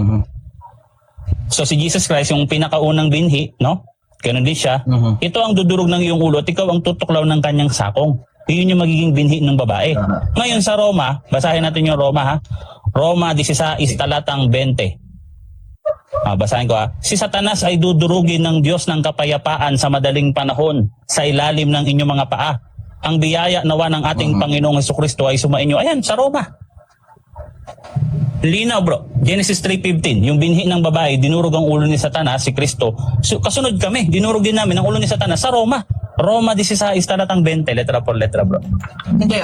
B: so si Jesus Christ yung pinakaunang binhi, no? Ganun din siya. Ito ang dudurog ng iyong ulo at ikaw ang tutuklaw ng kanyang sakong. Yun yung magiging binhi ng babae. Ngayon sa Roma, basahin natin yung Roma Roma 16 talatang 20. Basahin ko Si Satanas ay dudurugin ng Diyos ng kapayapaan sa madaling panahon sa ilalim ng inyong mga paa. Ang biyaya nawa ng ating Panginoong Hesukristo ay sumainyo. Ayan, sa Roma. Linaw, bro. Genesis 3:15. Yung binhi ng babae, dinurog ang ulo ni Satanas, si Kristo. So, kasunod kami, dinurog din namin ang ulo ni Satanas sa Roma. Roma 16 talatang 20, letra por letra, bro.
A: Hindi,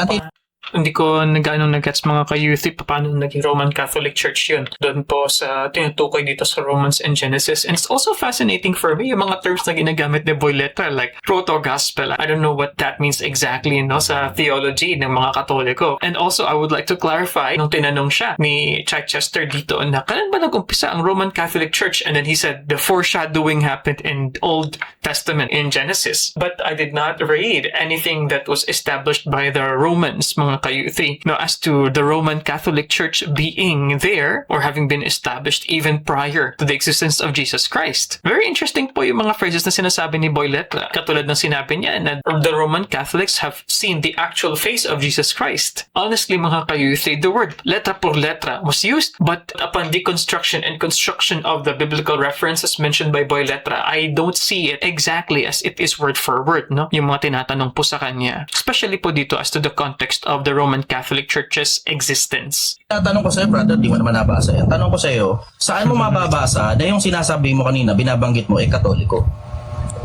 C: Hindi ko nag-gets mga ka-youth paano naging Roman Catholic Church yun. Doon po sa tinutukoy dito sa Romans and Genesis. And it's also fascinating for me yung mga terms na ginagamit ni Boyletta like proto-gospel. I don't know what that means exactly sa theology ng mga Katoliko. And also, I would like to clarify nung tinanong siya ni Chichester dito na kailan ba nag-umpisa ang Roman Catholic Church? And then he said the foreshadowing happened in Old Testament in Genesis. But I did not read anything that was established by the Romans, mga ka-youth, as to the Roman Catholic Church being there or having been established even prior to the existence of Jesus Christ. Very interesting po yung mga phrases na sinasabi ni Boyletta. Katulad ng sinabi niya na the Roman Catholics have seen the actual face of Jesus Christ. Honestly, mga ka-youth, the word letra por letra was used, but upon deconstruction and construction of the biblical references mentioned by Boyletta, I don't see it exactly as it is word for word, yung mga tinatanong po sa kanya. Especially po dito as to the context of the Roman Catholic Church's existence.
A: tanong ko sa'yo, brother, di mo naman nabasa yan. Tanong ko sa'yo, saan mo mababasa na yung sinasabi mo kanina, binabanggit mo, Katoliko?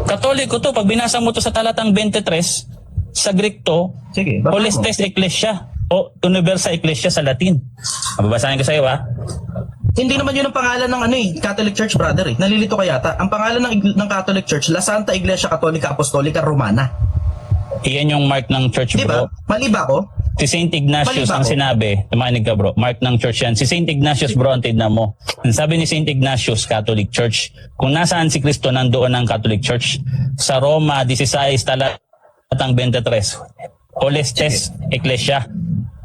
B: Katoliko to, pag binasa mo to sa talatang 23, Sa Greek to,
A: Sige, baka mo.
B: Holistes Ecclesia o Universa Ecclesia sa Latin. Mababasahin ko sa iyo, ha?
A: Hindi naman yun ang pangalan ng Catholic Church, brother eh. Nalilito ka yata. Ang pangalan ng Catholic Church, La Santa Iglesia Católica Apostolica Romana.
B: Iyan yung mark ng church,
A: Di ba?
B: bro.
A: Mali ba ako?
B: Si Saint Ignatius
A: Mali ba
B: ang
A: ako?
B: sinabi, tumakinig ka bro, mark ng church yan. Si Saint Ignatius bro, ang tignan mo. Ang sabi ni Saint Ignatius, Catholic Church, kung nasaan si Kristo, nandoon ang Catholic Church. Sa Roma, 16 talatang 23, Holistes Ecclesia.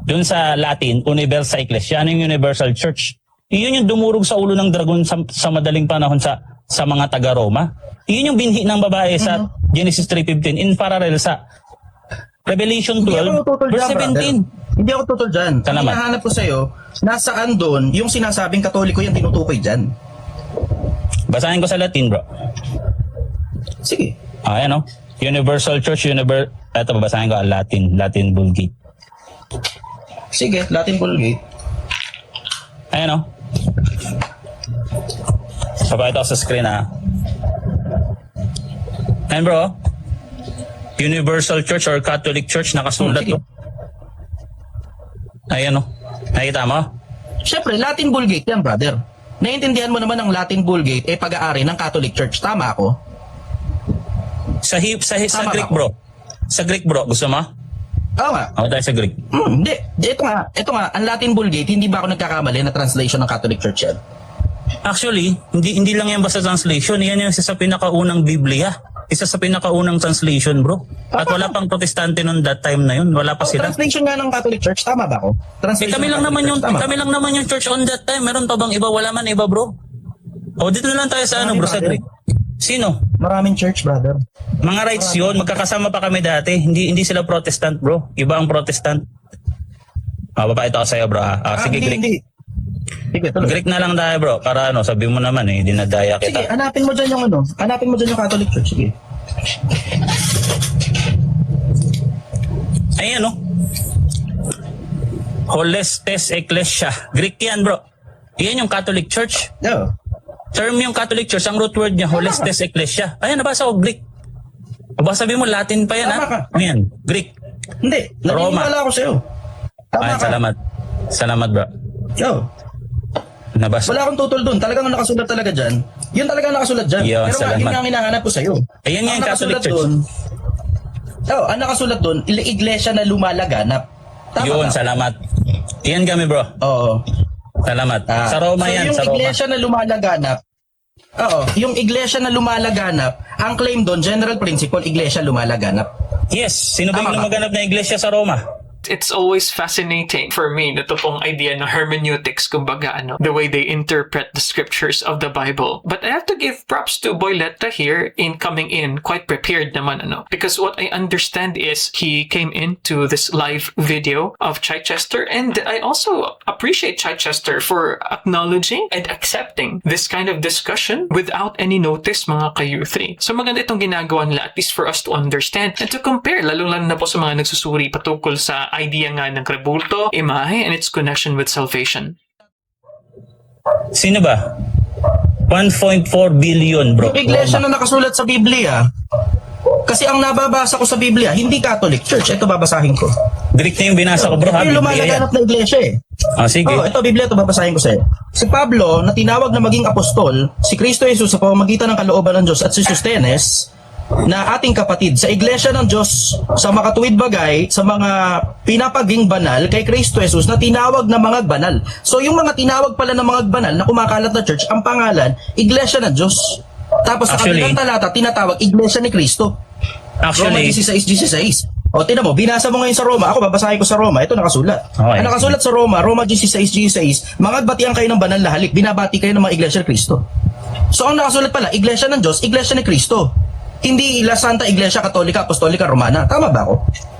B: Doon sa Latin, Universa Ecclesia. Ano yung Universal Church? Iyon yung dumurog sa ulo ng dragon sa madaling panahon sa mga taga-Roma. Iyon yung binhi ng babae sa Genesis 3:15 in parallel sa Revelation
A: Hindi
B: 12,
A: ako tutol
B: verse
A: dyan, brother.
B: 17.
A: Hindi ako tutol dyan. Ang
B: Salamat.
A: hinahanap ko sa'yo, nasaan doon yung sinasabing Katoliko yan tinutukoy dyan?
B: Basahin ko sa Latin, bro.
A: Sige.
B: Ayan, no? Universal Church, Ito, babasahin ko ang Latin Vulgate.
A: Sige, Latin Vulgate.
B: Ayan, no? Papakita ko sa screen, ha? Ayan, bro. Universal Church or Catholic Church, nakasulat,
A: Sige.
B: to. Ayan, no? Nakita mo?
A: Siyempre, Latin Vulgate yan, brother. Naiintindihan mo naman ang Latin Vulgate pag-aari ng Catholic Church. Tama ako?
B: Sa
A: Tama
B: Greek,
A: ako.
B: bro. Sa Greek, bro. Gusto mo?
A: Oo nga.
B: Ako tayo sa Greek.
A: Hindi. Ito nga. Ang Latin Vulgate, hindi ba ako nagkakamali na translation ng Catholic Church yan?
B: Actually, hindi lang yan basta translation. Yan yung isa sa pinakaunang Biblia. Isa sa pinakaunang translation, bro. At wala pang protestante noon that time na yun. Wala pa sila.
A: Translation nga ng Catholic Church. Tama ba ako? Translation
B: Kami
A: ng
B: lang naman
A: Catholic
B: yung
A: Church. Tama.
B: kami lang naman yung church on that time. Meron pa bang iba? Wala man iba, bro. O dito na lang tayo sa bro, sa Greek. Sino?
A: Maraming church, brother.
B: Mga rights yun. Magkakasama pa kami dati. Hindi sila Protestant, bro. Iba ang Protestant. Papakita ko sa'yo, bro. Sige, Greek.
A: Hindi. Sige, tuloy.
B: Greek na lang tayo, bro. Para sabi mo naman dinadaya
A: Sige,
B: kita.
A: hanapin mo dyan yung Catholic Church. Sige.
B: Ayan, no? Holistes Ecclesia. Greek yan, bro. Yan yung Catholic Church.
A: Yeah.
B: Term yung Catholic Church, ang root word niya, Holistes Ecclesia. Ayan, nabasa ko Greek. Aba, sabi mo, Latin pa yan,
A: Tama ka.
B: ha? Ayan, Greek.
A: Hindi.
B: Roma.
A: Naniniwala ako sa'yo. Tama
B: Ayan,
A: ka.
B: Salamat, bro.
A: Yo.
B: Nabasa.
A: Wala akong tutol dun. Talagang nakasulat talaga dyan. Yun talagang nakasulat dyan.
B: Yun,
A: Pero
B: salamat.
A: yun nga ang hinahanap ko sa'yo.
B: Ayan nga
A: Ang
B: yung Catholic
A: nakasulat
B: Church.
A: dun, ang nakasulat doon, iglesia na lumalaganap. Tama
B: Yun,
A: ba?
B: salamat. Iyan kami, bro.
A: Oo.
B: Salamat.
A: Ah,
B: Sa Roma
A: so
B: yan,
A: yung
B: sa Roma.
A: iglesia na lumalaganap, yung iglesia na lumalaganap, ang claim doon, general principle, iglesia lumalaganap.
B: Yes, sino ba
A: Tama
B: yung
A: ka.
B: lumaganap na iglesia sa Roma?
C: It's always fascinating for me na pong idea ng hermeneutics, kumbaga, the way they interpret the scriptures of the Bible. But I have to give props to Boyletta here in coming in quite prepared naman, because what I understand is he came into this live video of Chichester, and I also appreciate Chichester for acknowledging and accepting this kind of discussion without any notice, mga ka-U3. So maganda itong ginagawa nila, at least for us to understand and to compare, lalong-lalo na po sa mga nagsusuri patungkol sa idea nga ng rebulto, imahe, and its connection with salvation.
B: Sino ba? 1.4 billion, bro.
A: Yung iglesia
B: Roma.
A: na nakasulat sa Biblia, kasi ang nababasa ko sa Biblia, hindi Catholic Church. Ito babasahin ko.
B: Greek na yung binasa ko, bro.
A: Ito yung
B: Biblia yan.
A: lumalaganap na iglesia eh.
B: Sige.
A: Ito Biblia, ito babasahin ko sa'yo. Si Pablo, na tinawag na maging apostol, si Kristo Jesus sa pamamagitan ng kalooban ng Diyos, at si Sostenes, na ating kapatid sa iglesia ng Diyos, sa makatuwid bagay, sa mga pinapaging banal kay Kristo Jesus na tinawag na mga banal. So yung mga tinawag pala na mga banal na kumakalat na church, ang pangalan, iglesia ng Diyos. Tapos sa
B: Actually,
A: kabilang talata, tinatawag iglesia ni Kristo. Roma
B: Actually,
A: 16:16. O, tinan mo, binasa mo ngayon sa Roma. Ako, babasahin ko sa Roma. Ito nakasulat.
B: Okay.
A: Ang nakasulat sa Roma, Roma 16:16, mangagbatian kayo ng banal na halik. Binabati kayo ng mga iglesia ni Kristo. So, ang nakasulat pala, iglesia ng Diyos, iglesia ni Kristo. Hindi La Santa Iglesia Católica Apostolica Romana. Tama ba ako?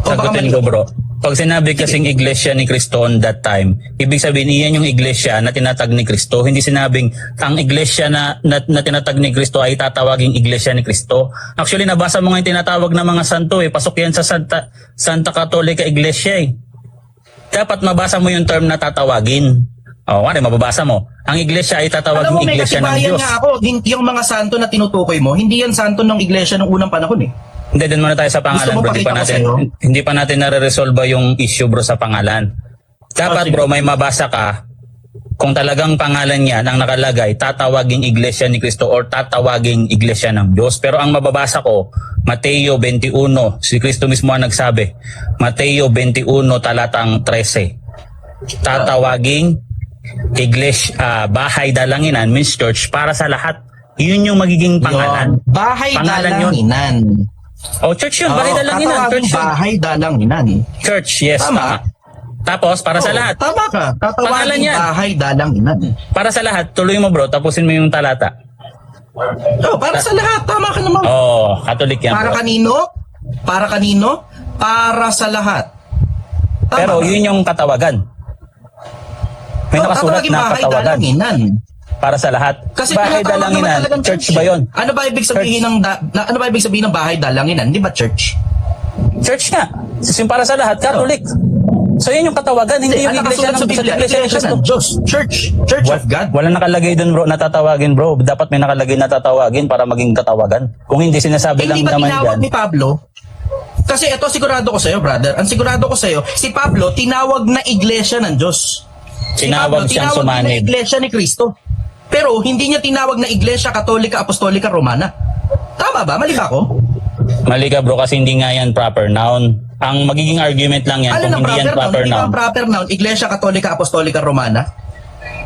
A: O baka
B: sagutin
A: mali
B: ko, bro. Pag sinabi kasing iglesia ni Kristo on that time, ibig sabihin iyan yung iglesia na tinatag ni Kristo. Hindi sinabing ang iglesia na tinatag ni Kristo ay tatawaging iglesia ni Kristo. Actually, nabasa mo nga yung tinatawag ng mga santo eh. Pasok yan sa Santa Católica Iglesia eh. Dapat mabasa mo yung term na tatawagin. Wala, mababasa mo. Ang iglesia ay
A: Alam
B: tatawaging
A: mo, may
B: iglesia ng
A: katibayan
B: Diyos.
A: nga ako. Yung mga santo na tinutukoy mo, hindi yan santo ng iglesia ng unang panahon eh.
B: Hindi, din muna tayo sa pangalan,
A: Gusto mo
B: bro.
A: pakita ko
B: Hindi pa natin nare-resolve yung issue, bro, sa pangalan. Dapat,
A: sige.
B: bro, may mabasa ka kung talagang pangalan niya ang nakalagay, tatawaging Iglesia ni Cristo or tatawaging Iglesia ng Diyos. Pero ang mababasa ko, Mateo 21, si Cristo mismo ang nagsabi, Mateo 21 talatang 13. Tatawaging Iglesia, bahay dalanginan means church para sa lahat. Yun yung magiging pangalan.
A: Yun. Bahay
B: Pangalan yun.
A: dalanginan.
B: Oh, church yun, bahay dalanginan.
A: Tatawagin
B: Church yun.
A: bahay dalanginan.
B: Church, yes.
A: Tama.
B: Tapos, para sa
A: Oo,
B: lahat.
A: Tama ka.
B: Pangalan
A: Tatawagin
B: yan.
A: bahay dalanginan.
B: Para sa lahat, tuloy mo, bro. Tapusin mo yung talata.
A: Para sa lahat. Tama ka naman.
B: Oh, Catholic yan,
A: Para
B: bro.
A: kanino? Para kanino? Para sa lahat. Tama
B: Pero
A: ka.
B: yun yung katawagan. May nakasulat
A: tatawagin
B: na
A: bahay
B: katawagan.
A: dalanginan.
B: Para sa lahat.
A: Kasi
B: Bahay
A: tinatawag naman
B: dalanginan.
A: talagang
B: Church ba yun?
A: Ano ba ibig sabihin ano ba ibig sabihin ng bahay dalanginan? Di ba church?
B: Church nga. Yung para sa lahat, Catholic. So yun yung katawagan. Hindi yung
A: Ang
B: iglesia
A: nakasulat
B: ng
A: sa Biblia,
B: Iglesia ng Cristo.
A: ng Diyos. Church of God.
B: Walang nakalagay dun, bro, natatawagin, bro. Dapat may nakalagay na tatawagin para maging katawagan. Kung hindi, sinasabi lang
A: Hindi ba
B: naman
A: tinawag
B: dyan.
A: ni Pablo? Kasi ito sigurado ko sa'yo, brother. Ang sigurado ko sa'yo, si Pablo tinawag na iglesia ng Diyos. Si
B: Tinawag
A: Pablo
B: siyang
A: tinawag na
B: sumanib.
A: iglesia ni Kristo. Pero hindi niya tinawag na iglesia katolika, apostolika, romana. Tama ba? Mali ba ako?
B: Mali ka, bro, kasi hindi nga yan proper noun. Ang magiging argument lang yan
A: Ano
B: kung
A: ng
B: hindi yan
A: proper noun?
B: proper
A: Hindi ba
B: noun.
A: ang proper noun? Iglesia katolika, apostolika, romana?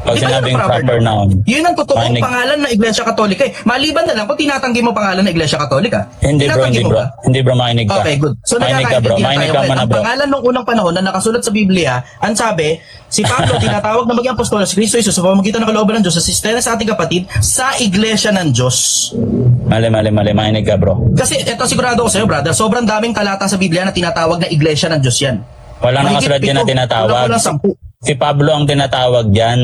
B: Pag
A: Di ba yun
B: sinabing
A: ang
B: proper noun.
A: Yun ang totoong
B: Makinig.
A: pangalan ng Iglesia Katolika eh. Maliban na lang kung tinatanggi mo pangalan ng Iglesia Katolika.
B: Hindi, bro,
A: Tinatanggi
B: hindi,
A: mo
B: bro.
A: ba?
B: Hindi, bro, makinig ka.
A: Okay, good. So
B: Makinig ka, bro.
A: nagkakaintindihan
B: Makinig
A: tayo.
B: ka muna,
A: Ang
B: bro.
A: pangalan nung unang panahon na nakasulat sa Biblia, ang sabi, si Pablo tinatawag na maging apostol si Kristo Jesus sa pamamagitan ng kalooban ng Diyos sa sistema sa ating kapatid sa Iglesia ng Diyos.
B: Mali. Makinig ka, bro.
A: Kasi ito sigurado ko sa'yo, brother, sobrang daming talata sa Biblia na tinatawag na Iglesia ng Diyos yan.
B: Walang
A: Mahigit
B: nakasulat dyan na
A: 7,
B: tinatawag.
A: kulang-kulang 10.
B: Si Pablo ang tinatawag dyan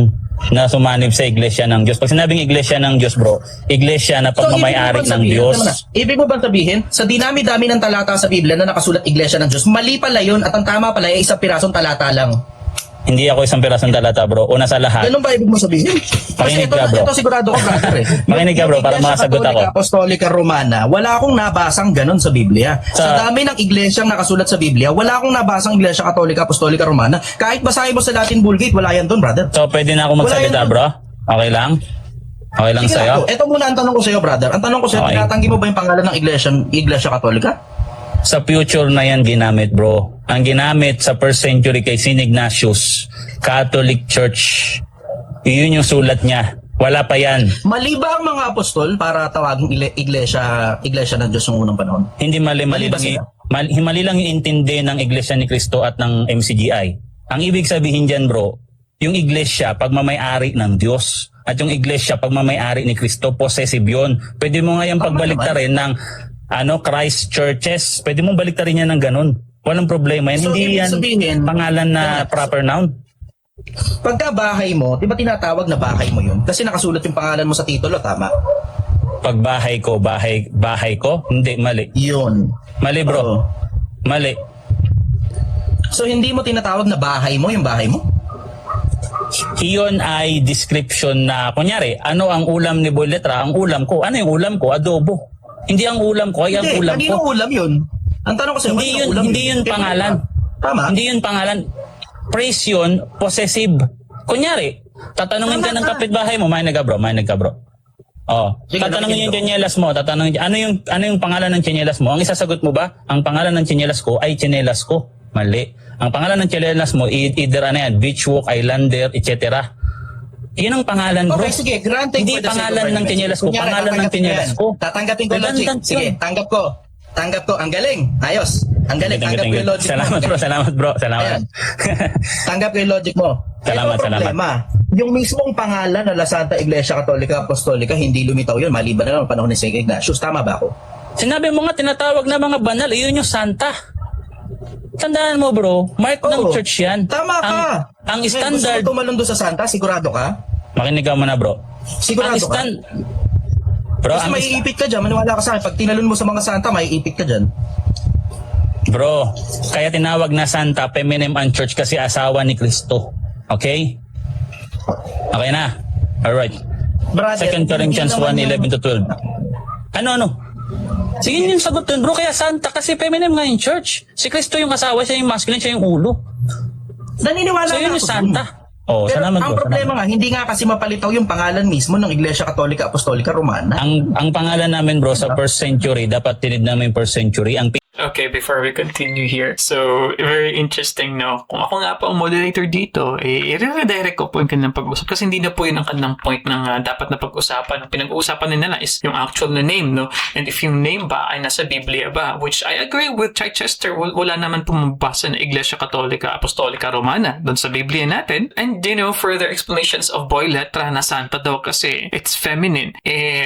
B: na sumanib sa iglesia ng Diyos. Pag sinabing iglesia ng Diyos, bro, iglesia na pagmamayari ng Diyos.
A: Ibig mo bang sabihin, sa dinami-dami ng talata sa Biblia na nakasulat Iglesia ng Diyos, mali pala yun at ang tama pala ay isang pirasong talata lang.
B: Hindi ako isang pirasong talata, bro. Una sa lahat.
A: Ganun ba ibig mo sabihin?
B: Makinig
A: Kasi
B: ka, bro.
A: ito sigurado ko, brother eh.
B: Makinig ka, bro,
A: Yung
B: para
A: Iglesia
B: makasagot
A: Katolika,
B: ako.
A: Apostolika, Romana, wala akong nabasang ganun sa Biblia. Sa dami ng iglesyang nakasulat sa Biblia, wala akong nabasang Iglesia Katolika, Apostolika, Romana. Kahit basahin mo sa Latin Vulgate, wala yan doon, brother.
B: So, pwede na ako magsalita,
A: Wala yan,
B: bro? Okay lang? Okay lang
A: Sige
B: sa'yo?
A: lang, ito muna ang tanong ko sa'yo, brother. Ang tanong ko sa'yo,
B: Okay.
A: tinatanggi mo ba yung pangalan ng Iglesia Katolika?
B: Sa future na yan ginamit, bro. Ang ginamit sa first century kay St. Ignatius, Catholic Church. Yun yung sulat niya. Wala pa yan.
A: Mali ba ang mga apostol para tawaging iglesia ng Diyos ng unang panahon?
B: Hindi mali
A: Mali ba
B: lang,
A: sila?
B: mali lang yung intindi ng Iglesia ni Cristo at ng MCGI. Ang ibig sabihin dyan, bro, yung iglesia, pagmamayari ng Diyos. At yung iglesia, pagmamayari ni Cristo, possessive yun. Pwede mo nga yung pagbaliktarin ng Christ churches. Pwede mo baliktarin yan ng ganun. Walang problema yan.
A: So,
B: Hindi
A: ibig
B: yan
A: sabihin,
B: pangalan na proper noun.
A: Pagka bahay mo, di ba tinatawag na bahay mo yun? Kasi nakasulat yung pangalan mo sa titulo, tama?
B: Pag bahay ko, bahay ko? Hindi, mali.
A: Yun.
B: Mali, bro.
A: Oo.
B: Mali.
A: So hindi mo tinatawag na bahay mo yung bahay mo?
B: Iyon ay description na, kunyari, ano ang ulam ni Boy Letra? Ang ulam ko. Ano yung ulam ko? Adobo. Hindi ang ulam ko, ay ang
A: Hindi,
B: ulam ko.
A: kaninong ulam yun? Ang tanong ko sa'yo,
B: Hindi
A: kaninong
B: yun,
A: ulam
B: hindi yun
A: Kaya
B: pangalan.
A: Tama?
B: Hindi yun pangalan. Praise yun, possessive. Kunyari, tatanungin ka ng kapitbahay mo, mahinig ka bro. Oh,
A: Sige,
B: tatanungin yung
A: nakikinig
B: tsinelas mo, tatanungin, ano yung pangalan ng tsinelas mo? Ang isasagot mo ba, ang pangalan ng tsinelas ko ay tsinelas ko. Mali. Ang pangalan ng tsinelas mo, either beach walk, islander, etc. Yun ang pangalan, bro.
A: Okay, sige, granted
B: Hindi
A: for the sake of
B: pangalan ng
A: argument.
B: tsinelas ko,
A: Kunyari,
B: pangalan ng
A: tatanggapin ko
B: tsinelas
A: yan.
B: ko.
A: Tatanggapin ko logic.
B: Redundant
A: Sige,
B: yun.
A: tanggap ko. Ang galing. Ayos. Ang galing. Tanggap ko yung logic mo.
B: Salamat bro.
A: Ayan. Tanggap ko yung logic mo.
B: Salamat,
A: Ito ang problema. Yung mismong pangalan na La Santa Iglesia Katolika Apostolika, hindi lumitaw yun. Maliban na lang ang panahon ni St. Ignatius. Tama ba ako?
B: Sinabi mo nga, tinatawag na mga banal, yun yung santa. Tandaan mo, bro, mark ng
A: Oo.
B: church yan.
A: Tama ka.
B: Ang
A: Gusto
B: standard,
A: mo tumalon doon sa Santa? Sigurado ka?
B: makinig ka muna, bro.
A: Sigurado ka?
B: Bro,
A: Kasi maiipit ka dyan. Maniwala ka sa akin. Pag tinalon mo sa mga Santa, maiipit ka dyan.
B: bro, kaya tinawag na santa, feminine ang church kasi asawa ni Kristo. Okay? Okay na? Alright.
A: Brother,
B: 2 Corinthians
A: hindi naman
B: 1:11 to 12. Ano? Sige yung sagot dun, bro. Kaya santa kasi feminine nga yung church. Si Kristo yung asawa, siya yung masculine, siya yung ulo.
A: Naniniwala
B: So yun
A: na
B: yung
A: ako
B: santa.
A: dun.
B: Oh,
A: Pero
B: salamat
A: ang
B: bro.
A: problema
B: salamat.
A: nga, hindi nga kasi mapalitaw yung pangalan mismo ng Iglesia Katolika Apostolika Romana.
B: Ang pangalan namin bro sa first century, dapat tinid namin first century. Ang
C: Okay, before we continue here. So, very interesting, no? Kung ako nga po ang moderator dito, i-redirect ko po yung kanilang pag-usap. Kasi hindi na po yun ang kanilang point ng dapat na pag-usapan. Ang pinag-uusapan nila is yung actual na name, no? And if yung name ba ay nasa Biblia ba, which I agree with Chichester, wala naman pumabasa na Iglesia Katolika Apostolika Romana doon sa Biblia natin. And, you know, further explanations of boy letra na santa daw kasi it's feminine.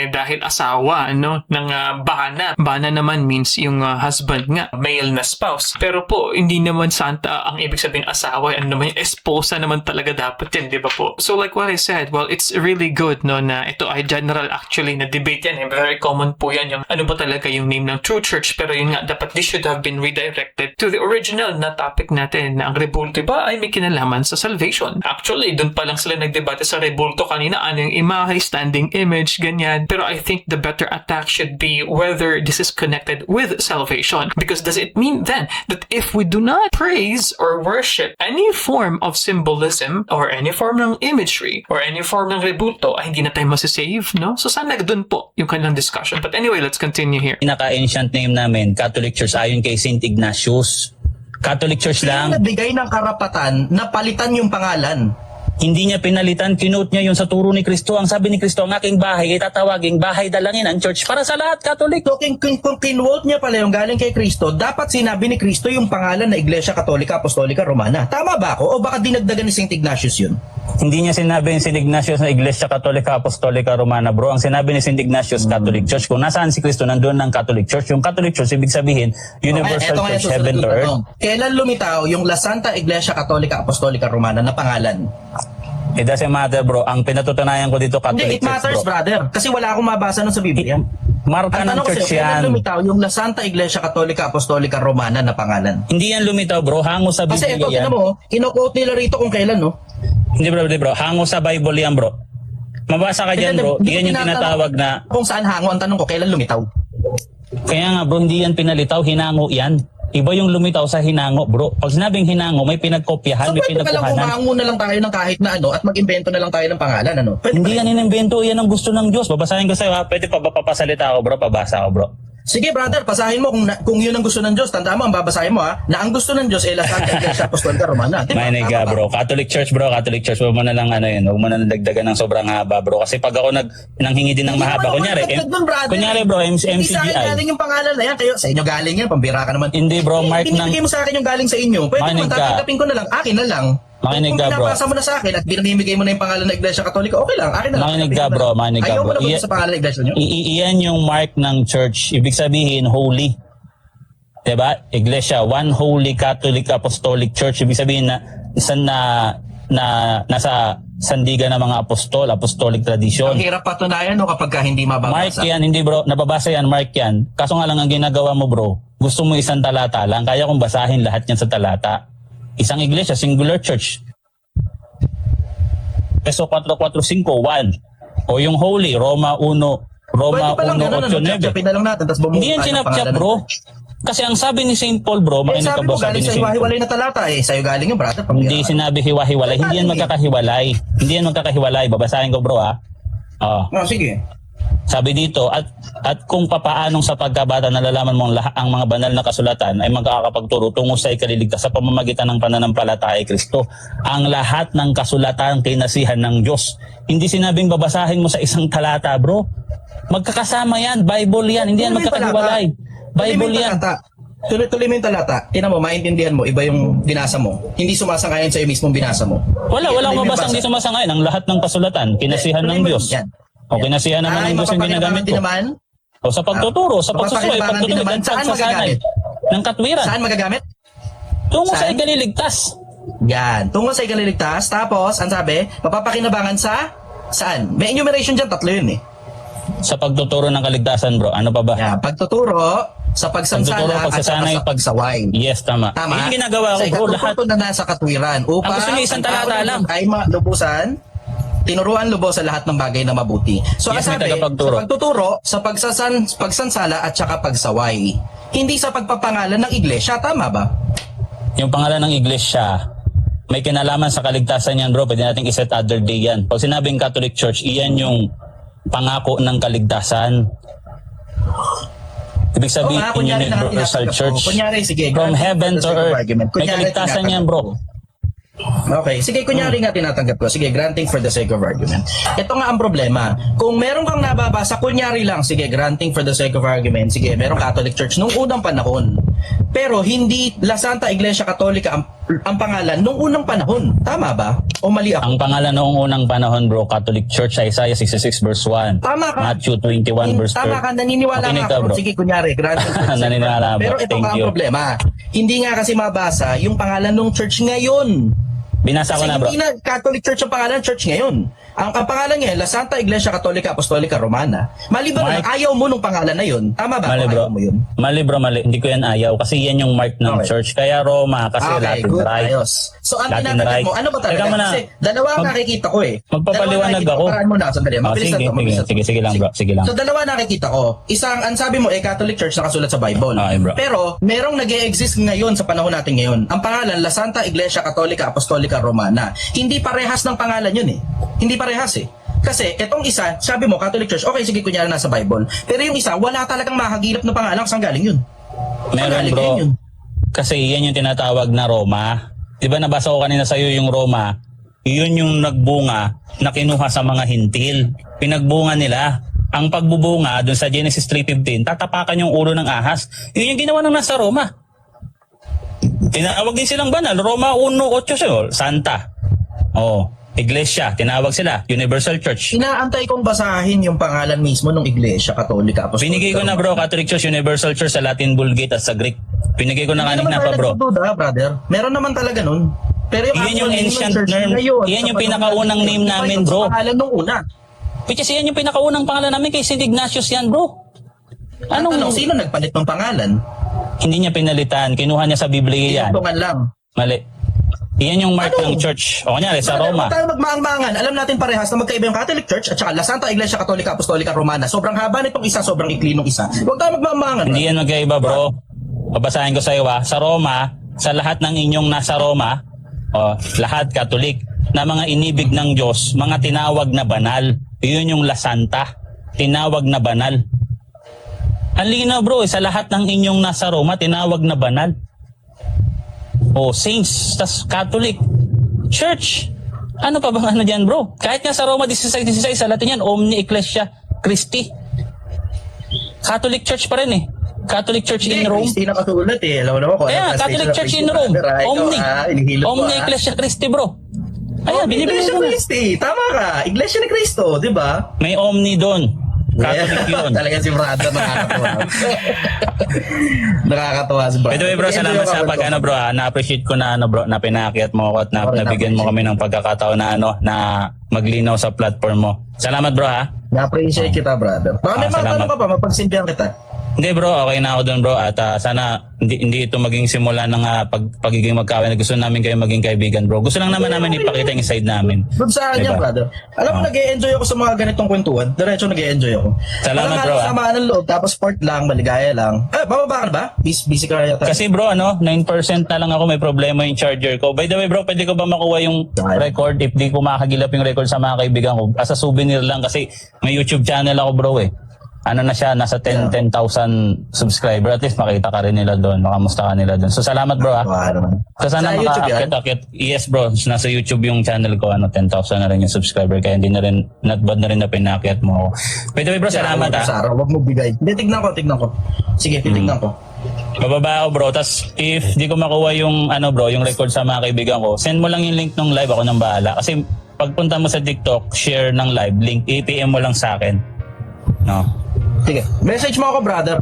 C: Dahil asawa, no? Ng bana. Bana naman means yung husband nga, male na spouse. Pero po, hindi naman santa ang ibig sabihin asawa. Ano naman yung esposa naman talaga dapat yan, di ba po? So like what I said, well, it's really good, no, na ito ay general actually na debate yan. Very common po yan yung ano ba talaga yung name ng true church. Pero yun nga, dapat this should have been redirected to the original na topic natin na ang rebulto ba ay may kinalaman sa salvation. Actually, dun pa lang sila nagdebate sa rebulto kanina, ano yung imahe, standing image, ganyan. Pero I think the better attack should be whether this is connected with salvation. Because does it mean then that if we do not praise or worship any form of symbolism or any form ng imagery or any form ng rebulto, ay hindi na tayo masasave, no? So sana doon po yung kanilang discussion. But anyway, let's continue here.
B: pinaka-ancient name namin, Catholic Church, ayon kay Saint Ignatius. Catholic Church
A: Sino
B: lang.
A: nagbigay ng karapatan na palitan yung pangalan?
B: Hindi niya pinalitan, kinote niya yun sa turo ni Kristo. Ang sabi ni Kristo, ang aking bahay ay tatawaging bahay dalangin ang church para sa lahat Catholic.
A: So, kung kinwote niya pala yung galing kay Kristo, dapat sinabi ni Kristo yung pangalan na Iglesia Katolika Apostolika Romana. Tama ba ako? O baka dinagdagan ni St. Ignatius yun?
B: Hindi niya sinabi ni St. Ignatius na Iglesia Katolika Apostolika Romana, bro. Ang sinabi ni St. Ignatius, Catholic Church. Kung nasaan si Kristo, nandun ng Catholic Church. Yung Catholic Church, ibig sabihin, Universal
A: Eto nga yung
B: Church,
A: susunod
B: Heaven to
A: na
B: Earth.
A: tanong. Kailan lumitaw yung La Santa Iglesia Katolika Apostolika Romana na pangalan?
B: It doesn't matter, bro. Ang pinatutunayan ko dito,
A: Hindi,
B: Catholic
A: it matters,
B: Church, bro.
A: brother. Kasi wala akong mabasa nun sa Biblia.
B: Marka
A: Ang
B: ng
A: tanong ko
B: church
A: sa'yo, kailan
B: yan.
A: lumitaw yung La Santa Iglesia Katolika Apostolika Romana na pangalan?
B: Hindi yan lumitaw, bro. Hango sa
A: Kasi ito,
B: Biblia yan.
A: tinan mo, kino-quote nila rito kung kailan, no?
B: Hindi, bro. Hango sa Bible yan, bro. Mabasa ka dyan, bro.
A: Hindi ko
B: Yan yung
A: tinatanong
B: tinatawag na...
A: Kung saan hango, ang tanong ko, kailan lumitaw?
B: Kaya nga, bro, hindi yan pinalitaw. Hinango yan. Iba yung lumitaw sa hinango, bro. Pag sinabing hinango, may pinagkopyahan,
A: So,
B: may
A: pwede ka lang
B: pinagkuhanan.
A: humango na lang tayo ng kahit na ano at mag-invento na lang tayo ng pangalan, ano? Pwede
B: Hindi
A: ba?
B: yan inimbento, yan ang gusto ng Diyos. Babasahin ko sa'yo, ha? Pwede pa ba papasalita ako, bro? Pabasa ako, bro.
A: Sige, brother, pasahin mo kung yun ang gusto ng Diyos. Tandaan mo, ang babasahin mo, ha? Na ang gusto ng Diyos ay La Santa Iglesia Apostolika Romana. Di ba?
B: Manig
A: Tama
B: ka,
A: ba?
B: bro. Catholic Church, bro. Catholic Church. Huwag mo na lang ano yun. Huwag mo na lang dagdagan ng sobrang haba, bro. Kasi pag ako nanghingi din ng
A: Hindi
B: mahaba,
A: naman ako
B: kunyari,
A: nagdagdag dun, brother.
B: kunyari, bro,
A: Hindi sa akin
B: MCGI.
A: galing yung pangalan na yan. Kayo, sa inyo galing yan. Pambira ka naman.
B: Hindi, bro, mark ng...
A: Binibigay mo sa akin yung galing sa inyo. Pwede
B: Makinig
A: mo,
B: ka.
A: tatanggapin ko na lang. Akin na lang.
B: Makinig
A: Kung
B: ka, bro.
A: pinapasa mo na sa akin at binamimigay mo na yung pangalan ng Iglesia Katolika, okay lang. Akin na lang.
B: Makinig ka, bro. Makinig ka,
A: Ayaw mo
B: bro.
A: na ba sa pangalan ng Iglesia nyo?
B: Iyan yung mark ng church. Ibig sabihin, holy. Diba? Iglesia, one holy Catholic Apostolic Church. Ibig sabihin na nasa sandigan ng mga apostol, apostolic tradition.
A: Ang hirap patunayan no kapag ka hindi
B: Mark
A: mababasa.
B: yan, hindi bro, nababasa yan, mark yan. Kaso nga lang ang ginagawa mo bro, gusto mo isang talata lang, kaya kong basahin lahat yan sa talata. Isang iglesia, singular church. Peso 445, 1. O yung holy, Roma 1, Roma
A: Pwede pa lang ganun,
B: 1, 8, 9.
A: chap-chapin na lang natin, tapos bumuo
B: Hindi yan
A: tayo ng
B: sinap-chap
A: pangalan
B: bro.
A: ng church.
B: Kasi ang sabi ni St. Paul bro, makinig ka
A: Sabi
B: bro,
A: mo,
B: sabi
A: galing
B: ni
A: sa
B: St. Paul.
A: hiwa-hiwalay na talata eh. Sa'yo galing yung brother.
B: Hindi sinabi hiwa-hiwalay, hindi yan magkakahiwalay. Hindi yan magkakahiwalay, babasahin ko bro ha. Oh.
A: Oh, sige.
B: Sabi dito, at kung papaanong sa pagkabata nalalaman mo ang mga banal na kasulatan ay magkakapagturo tungo sa ikaliligtas sa pamamagitan ng pananampalataya kay Kristo. Ang lahat ng kasulatan kinasihan ng Diyos. Hindi sinabing babasahin mo sa isang talata, bro. Magkakasama yan, Bible yan, hindi yan magkakahiwalay. Bible yan.
A: Tuloy mo yung talata. Tinan mo, maintindihan mo, iba yung binasa mo. Hindi sumasang-ayon sa mismong binasa mo.
B: Walang
A: Tuloy mo yung
B: mabasang
A: basa.
B: di sumasangayon. Ang lahat ng kasulatan, kinasihan
A: Tuloy
B: ng
A: mo
B: Diyos.
A: yan.
B: O kinasihan naman ng Diyos yung ginagamit
A: din
B: ko.
A: naman.
B: O sa pagtuturo, sa pagsusuway,
A: Mapapakinabangan din naman.
B: pagtutulog,
A: Saan magagamit?
B: ng katwiran.
A: Saan magagamit?
B: Tungo sa
A: Saan?
B: ikaliligtas.
A: Yan. Tungo sa ikaliligtas. Tapos, ang sabi, mapapakinabangan sa saan? May enumeration dyan, 3 yun eh.
B: Sa pagtuturo ng kaligtasan, bro. Ano pa ba?
A: Yan. Pagtuturo, sa pagsansala,
B: Pagtuturo,
A: at
B: pagsasanay,
A: sa pagsaway.
B: Yes, tama.
A: Tama.
B: Yung ginagawa ko,
A: Sa
B: bro, lahat.
A: ikatuturo na nasa katwiran. Upang
B: Ang gusto niya isang talata
A: tao
B: lang.
A: ay malubusan Tinuruan lubos sa lahat ng bagay na mabuti. So,
B: Yes, may
A: sabi,
B: tagapagturo.
A: sa pagtuturo, sa pagsansala at saka pagsaway. Hindi sa pagpapangalan ng iglesia, tama ba?
B: Yung pangalan ng iglesia, may kinalaman sa kaligtasan yan, bro. Pwede natin iset other day yan. Pag sinabing Catholic Church, iyan yung pangako ng kaligtasan. Ibig sabihin,
A: Oo nga, kunyari na
B: Universal
A: tinatanggap ko.
B: Church.
A: Kunyari, sige,
B: From
A: granting
B: heaven
A: for the
B: to
A: sake of
B: earth.
A: argument.
B: May
A: Kunyari,
B: kaligtasan yan,
A: tinatanggap
B: bro.
A: ko. Okay, sige, kunyari nga tinatanggap ko. Sige, granting for the sake of argument. Ito nga ang problema. Kung meron kang nababasa, kunyari lang, sige, granting for the sake of argument, sige, merong Catholic Church nung unang panahon. Pero hindi La Santa Iglesia Católica ang pangalan nung unang panahon. Tama ba? O mali ako?
B: Ang pangalan noong unang panahon, bro, Catholic Church, Isaiah 66 verse 1.
A: Tama ka.
B: Matthew 21 verse 3.
A: Tama ka, naniniwala
B: Makinig
A: nga
B: ka,
A: ako.
B: bro.
A: Sige, kunyari, granting for the sake of
B: Naniniwala,
A: argument.
B: bro.
A: Pero ito
B: Thank
A: nga ang
B: you.
A: problema. Hindi nga kasi mabasa yung pangalan ng church ngayon.
B: Binasa ko
A: Kasi
B: na, bro.
A: hindi na Catholic Church ang pangalan, church ngayon. Ang pangalan ngayon, La Santa Iglesia Católica Apostolica Romana. Maliban na
B: Mark.
A: ayaw mo nung pangalan na yun. Tama ba?
B: Mali,
A: O
B: bro.
A: ayaw mo yun?
B: Mali, bro, mali. Hindi ko yan ayaw. Kasi yan yung mark ng
A: Okay.
B: church. Kaya Roma, kasi
A: Okay,
B: Latin
A: good.
B: Rite.
A: Ayos. So, ang
B: Latin
A: tinatanong
B: Rite.
A: mo, ano ba talaga?
B: Teka muna.
A: Kasi dalawa ang
B: Mag-
A: nakikita ko eh.
B: magpapaliwanag
A: Dalawa nakikita
B: ako.
A: ko. Paraan mo na, sandali.
B: Oh,
A: Mabilis na
B: sige,
A: to, mabilis na to.
B: sige lang, bro. Sige lang.
A: So, dalawa nakikita ko. Isang, ang sabi mo, Catholic Church nakasulat sa Bible.
B: Okay, bro.
A: Pero, merong nag-e-exist ngayon sa panahon natin ngayon. Ang pangalan, La Santa Iglesia Católica Apostolica Romana. Hindi parehas ng pangalan yun eh. Hindi parehas eh. Kasi, etong isa, sabi mo, Catholic Church, okay, sige, kunyari nasa Bible. Pero yung isa, wala talagang makagilap na pangalan saan galing yun.
B: Meron,
A: galing
B: bro.
A: yun.
B: Kasi yan yung tinatawag na Roma. Di ba nabasa ko kanina sa'yo yung Roma? Yun yung nagbunga na kinuha sa mga hintil. Pinagbunga nila. Ang pagbubunga dun sa Genesis 3:15, tatapakan yung ulo ng ahas. Yun yung ginawa ng nasa Roma. Tinawag din silang banal. Roma 1:8, Santa. Oh, Iglesia, tinawag sila. Universal Church.
A: Inaantay kong basahin yung pangalan mismo ng Iglesia Katolika Apostolica.
B: Binigay ko na, bro, Catholic Church, Universal Church sa Latin Vulgate at sa Greek. Binigay ko na
A: Hindi
B: kanina
A: naman
B: pa, bro.
A: tayo nagdududa, brother. Meron naman talaga nun. Pero yung
B: Iyan
A: actual
B: yung
A: name ng
B: ancient
A: church
B: name.
A: ngayon,
B: Iyan
A: sa
B: yung
A: panahon
B: pinakaunang
A: natin,
B: name
A: iba
B: namin,
A: yun sa
B: bro.
A: pangalan nung una.
B: Which is yan yung pinakaunang pangalan namin kay St. Ignatius yan, bro.
A: Anong sino nagpalit ng pangalan?
B: Hindi niya pinalitan. Kinuha niya sa Biblia yan.
A: Tinulungan lang.
B: Mali. Iyan yung mark
A: Ano?
B: ng church. O kunyari, sa
A: Brother,
B: Roma.
A: huwag tayo magmaang-maangan. Alam natin parehas na magkaiba yung Catholic Church at saka La Santa Iglesia Católica Apostolica Romana. Sobrang haba nitong isa, sobrang ikli nung isa. Huwag tayo magmaang-maangan.
B: Hindi yan magkaiba, bro. Babasahin ko sa iyo, Sa Roma, sa lahat ng inyong nasa Roma, lahat Katolik, na mga inibig ng Diyos, mga tinawag na banal. Yun yung La Santa. Tinawag na banal. Ang linaw, bro, sa lahat ng inyong nasa Roma, tinawag na banal. Saints, tas Catholic. Church. Ano pa bang ano dyan, bro? Kahit nga sa Roma 16:16, sa Latin yan, Omni Ecclesia Christi. Catholic Church pa rin eh. Catholic Church in Rome.
A: Hindi nakasulat eh. Alam mo naman ko.
B: Kaya, Catholic Church in Rome. Omni. Omni Ecclesia Christi, bro. Ayan, binibili
A: Iglesia
B: mo na.
A: Christi. Tama ka. Iglesia ni Cristo, di ba?
B: May Omni doon. Catholic yun.
A: Talaga si brother nakakatawa. Nakakatawa si brother.
B: By the way, bro, salamat sa pag ano, bro. Na-appreciate ko na ano, bro, na pinakyat mo ako at
A: Okay,
B: nabigyan mo kami ng pagkakataon na ano, na maglinaw sa platform mo. Salamat, bro, ha.
A: Na-appreciate kita, brother. Baka may mga
B: salamat.
A: tanong ka pa, mapagsimpihan kita.
B: Hindi, bro, okay na ako doon, bro, at sana hindi ito maging simula ng pagiging magkawan. Gusto namin kayo maging kaibigan, bro. Gusto lang naman namin ipakita yung side namin.
A: Good sa kanya,
B: Diba?
A: brother. Alam mo, nag-e-enjoy ako sa mga ganitong kwentuhan. Diretso nag-e-enjoy ako.
B: Salamat, bro, ah.
A: Samaan ng loob, tapos sport lang, maligaya lang. Bababa ka na ba? Busy ka yata.
B: Kasi, bro, 9% na lang ako, may problema yung charger ko. By the way, bro, pwede ko ba makuha yung record if di ko makakagilap yung record sa mga kaibigan ko? As a souvenir lang kasi may YouTube channel ako, bro, eh. Ano na siya, nasa 10,000 subscriber. At least makita ka rin nila doon, makamusta ka nila doon. So, salamat, bro, ha.
A: Naman.
B: So, sana
A: Sa YouTube yan?
B: makaakit. Yes, bro. Nasa YouTube yung channel ko, 10,000 na rin yung subscriber. Kaya hindi na rin, not bad na rin na pinakyat mo ako. By the way, bro, salamat, ha.
A: Sara, wag mo bigay. Hindi, tignan ko. Sige, titignan ko.
B: Bababa ako, bro. Tapos, if di ko makuha yung, bro, yung record sa mga kaibigan ko, send mo lang yung link ng live, ako nang bahala. Kasi, pagpunta mo sa TikTok, share ng live, link, APM mo lang sa akin. No?
A: Sige, message mo ako, brother.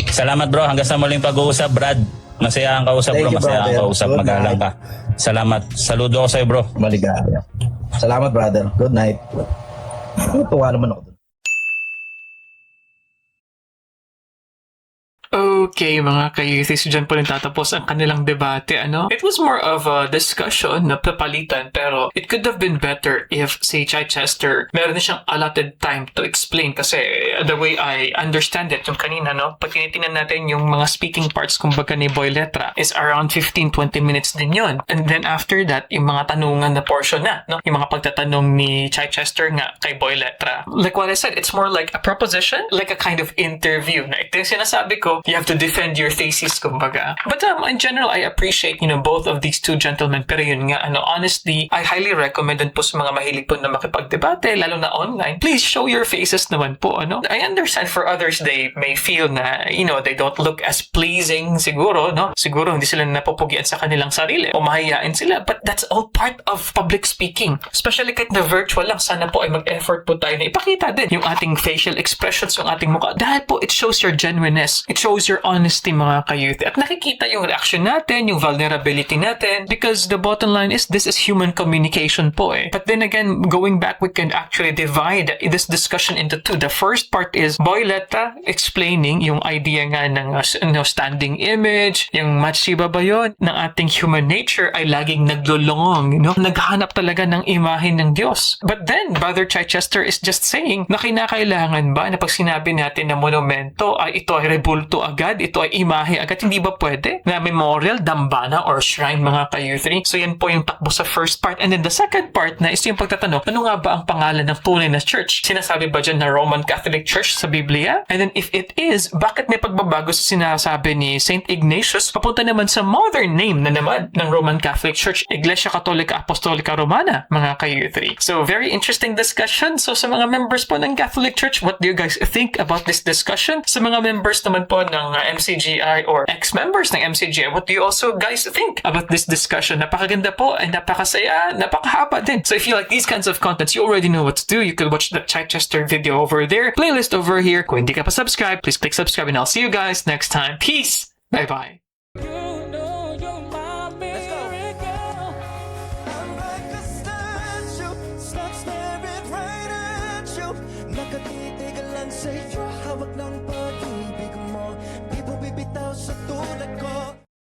B: Salamat, bro. Hanggang sa muling pag-uusap, Brad. Masaya ang kausap,
A: Thank
B: bro.
A: you,
B: Masaya ang
A: brother.
B: kausap.
A: Good
B: Magalang ka. Salamat. Saludo ako sa'yo, bro.
A: Maligaya. Salamat, brother. Good night. Tuwa naman ako.
C: Okay, mga ka-youths, dyan po rin tatapos ang kanilang debate, ano? It was more of a discussion na papalitan, pero it could have been better if si Chichester meron na siyang allotted time to explain kasi the way I understand it, yung kanina, no? Pag tinitingnan natin yung mga speaking parts, kumbaga ni Boy Letra, is around 15-20 minutes din yon. And then after that, yung mga tanungan na portion na, no? Yung mga pagtatanong ni Chichester nga kay Boy Letra. Like what I said, it's more like a proposition, like a kind of interview. Na ito yung sinasabi ko, you have to defend your thesis, kumbaga. But in general, I appreciate, both of these two gentlemen. Pero yun nga, honestly, I highly recommend din po sa mga mahilig po na makipagdebate, lalo na online. Please show your faces naman po, ano? I understand for others, they may feel na, they don't look as pleasing siguro, no? Siguro hindi sila napupugian sa kanilang sarili o mahihain sila. But that's all part of public speaking. Especially kahit na virtual lang, sana po ay mag-effort po tayo na ipakita din yung ating facial expressions, yung ating mukha. Dahil po, it shows your genuineness. It shows your honesty, mga ka-youth. At nakikita yung reaction natin, yung vulnerability natin. Because the bottom line is, this is human communication po eh. But then again, going back, we can actually divide this discussion into two. The first part is Boy Letra explaining yung idea nga ng standing image, yung matsiba ba yun, ng ating human nature ay laging naglulungong, naghahanap talaga ng imahe ng Diyos. But then, Brother Chichester is just saying na kinakailangan ba na pag sinabi natin na monumento ay ito ay rebulto agad, ito ay imahe agad, hindi ba pwede na memorial, dambana, or shrine, mga ka-youth? So yan po yung takbo sa first part. And then the second part na is yung pagtatanong, ano nga ba ang pangalan ng tunay na church? Sinasabi ba dyan na Roman Catholic Church sa Biblia? And then if it is, bakit may pagbabago sa sinasabi ni Saint Ignatius papunta naman sa modern name na naman ng Roman Catholic Church, Iglesia Katolika Apostolica Romana, mga ka-youth? So very interesting discussion. So sa mga members po ng Catholic Church, what do you guys think about this discussion? Sa mga members naman po ng MCGI or ex-members ng MCGI, what do you also guys think about this discussion? Napakaganda po and napakasaya, napakahaba din. So if you like these kinds of contents, you already know what to do. You could watch the Chichester video over there, playlist over here. Kung hindi ka pa subscribe, please click subscribe and I'll see you guys next time. Peace! Bye-bye!
F: Nakatitig lang sa'yo, hawak ng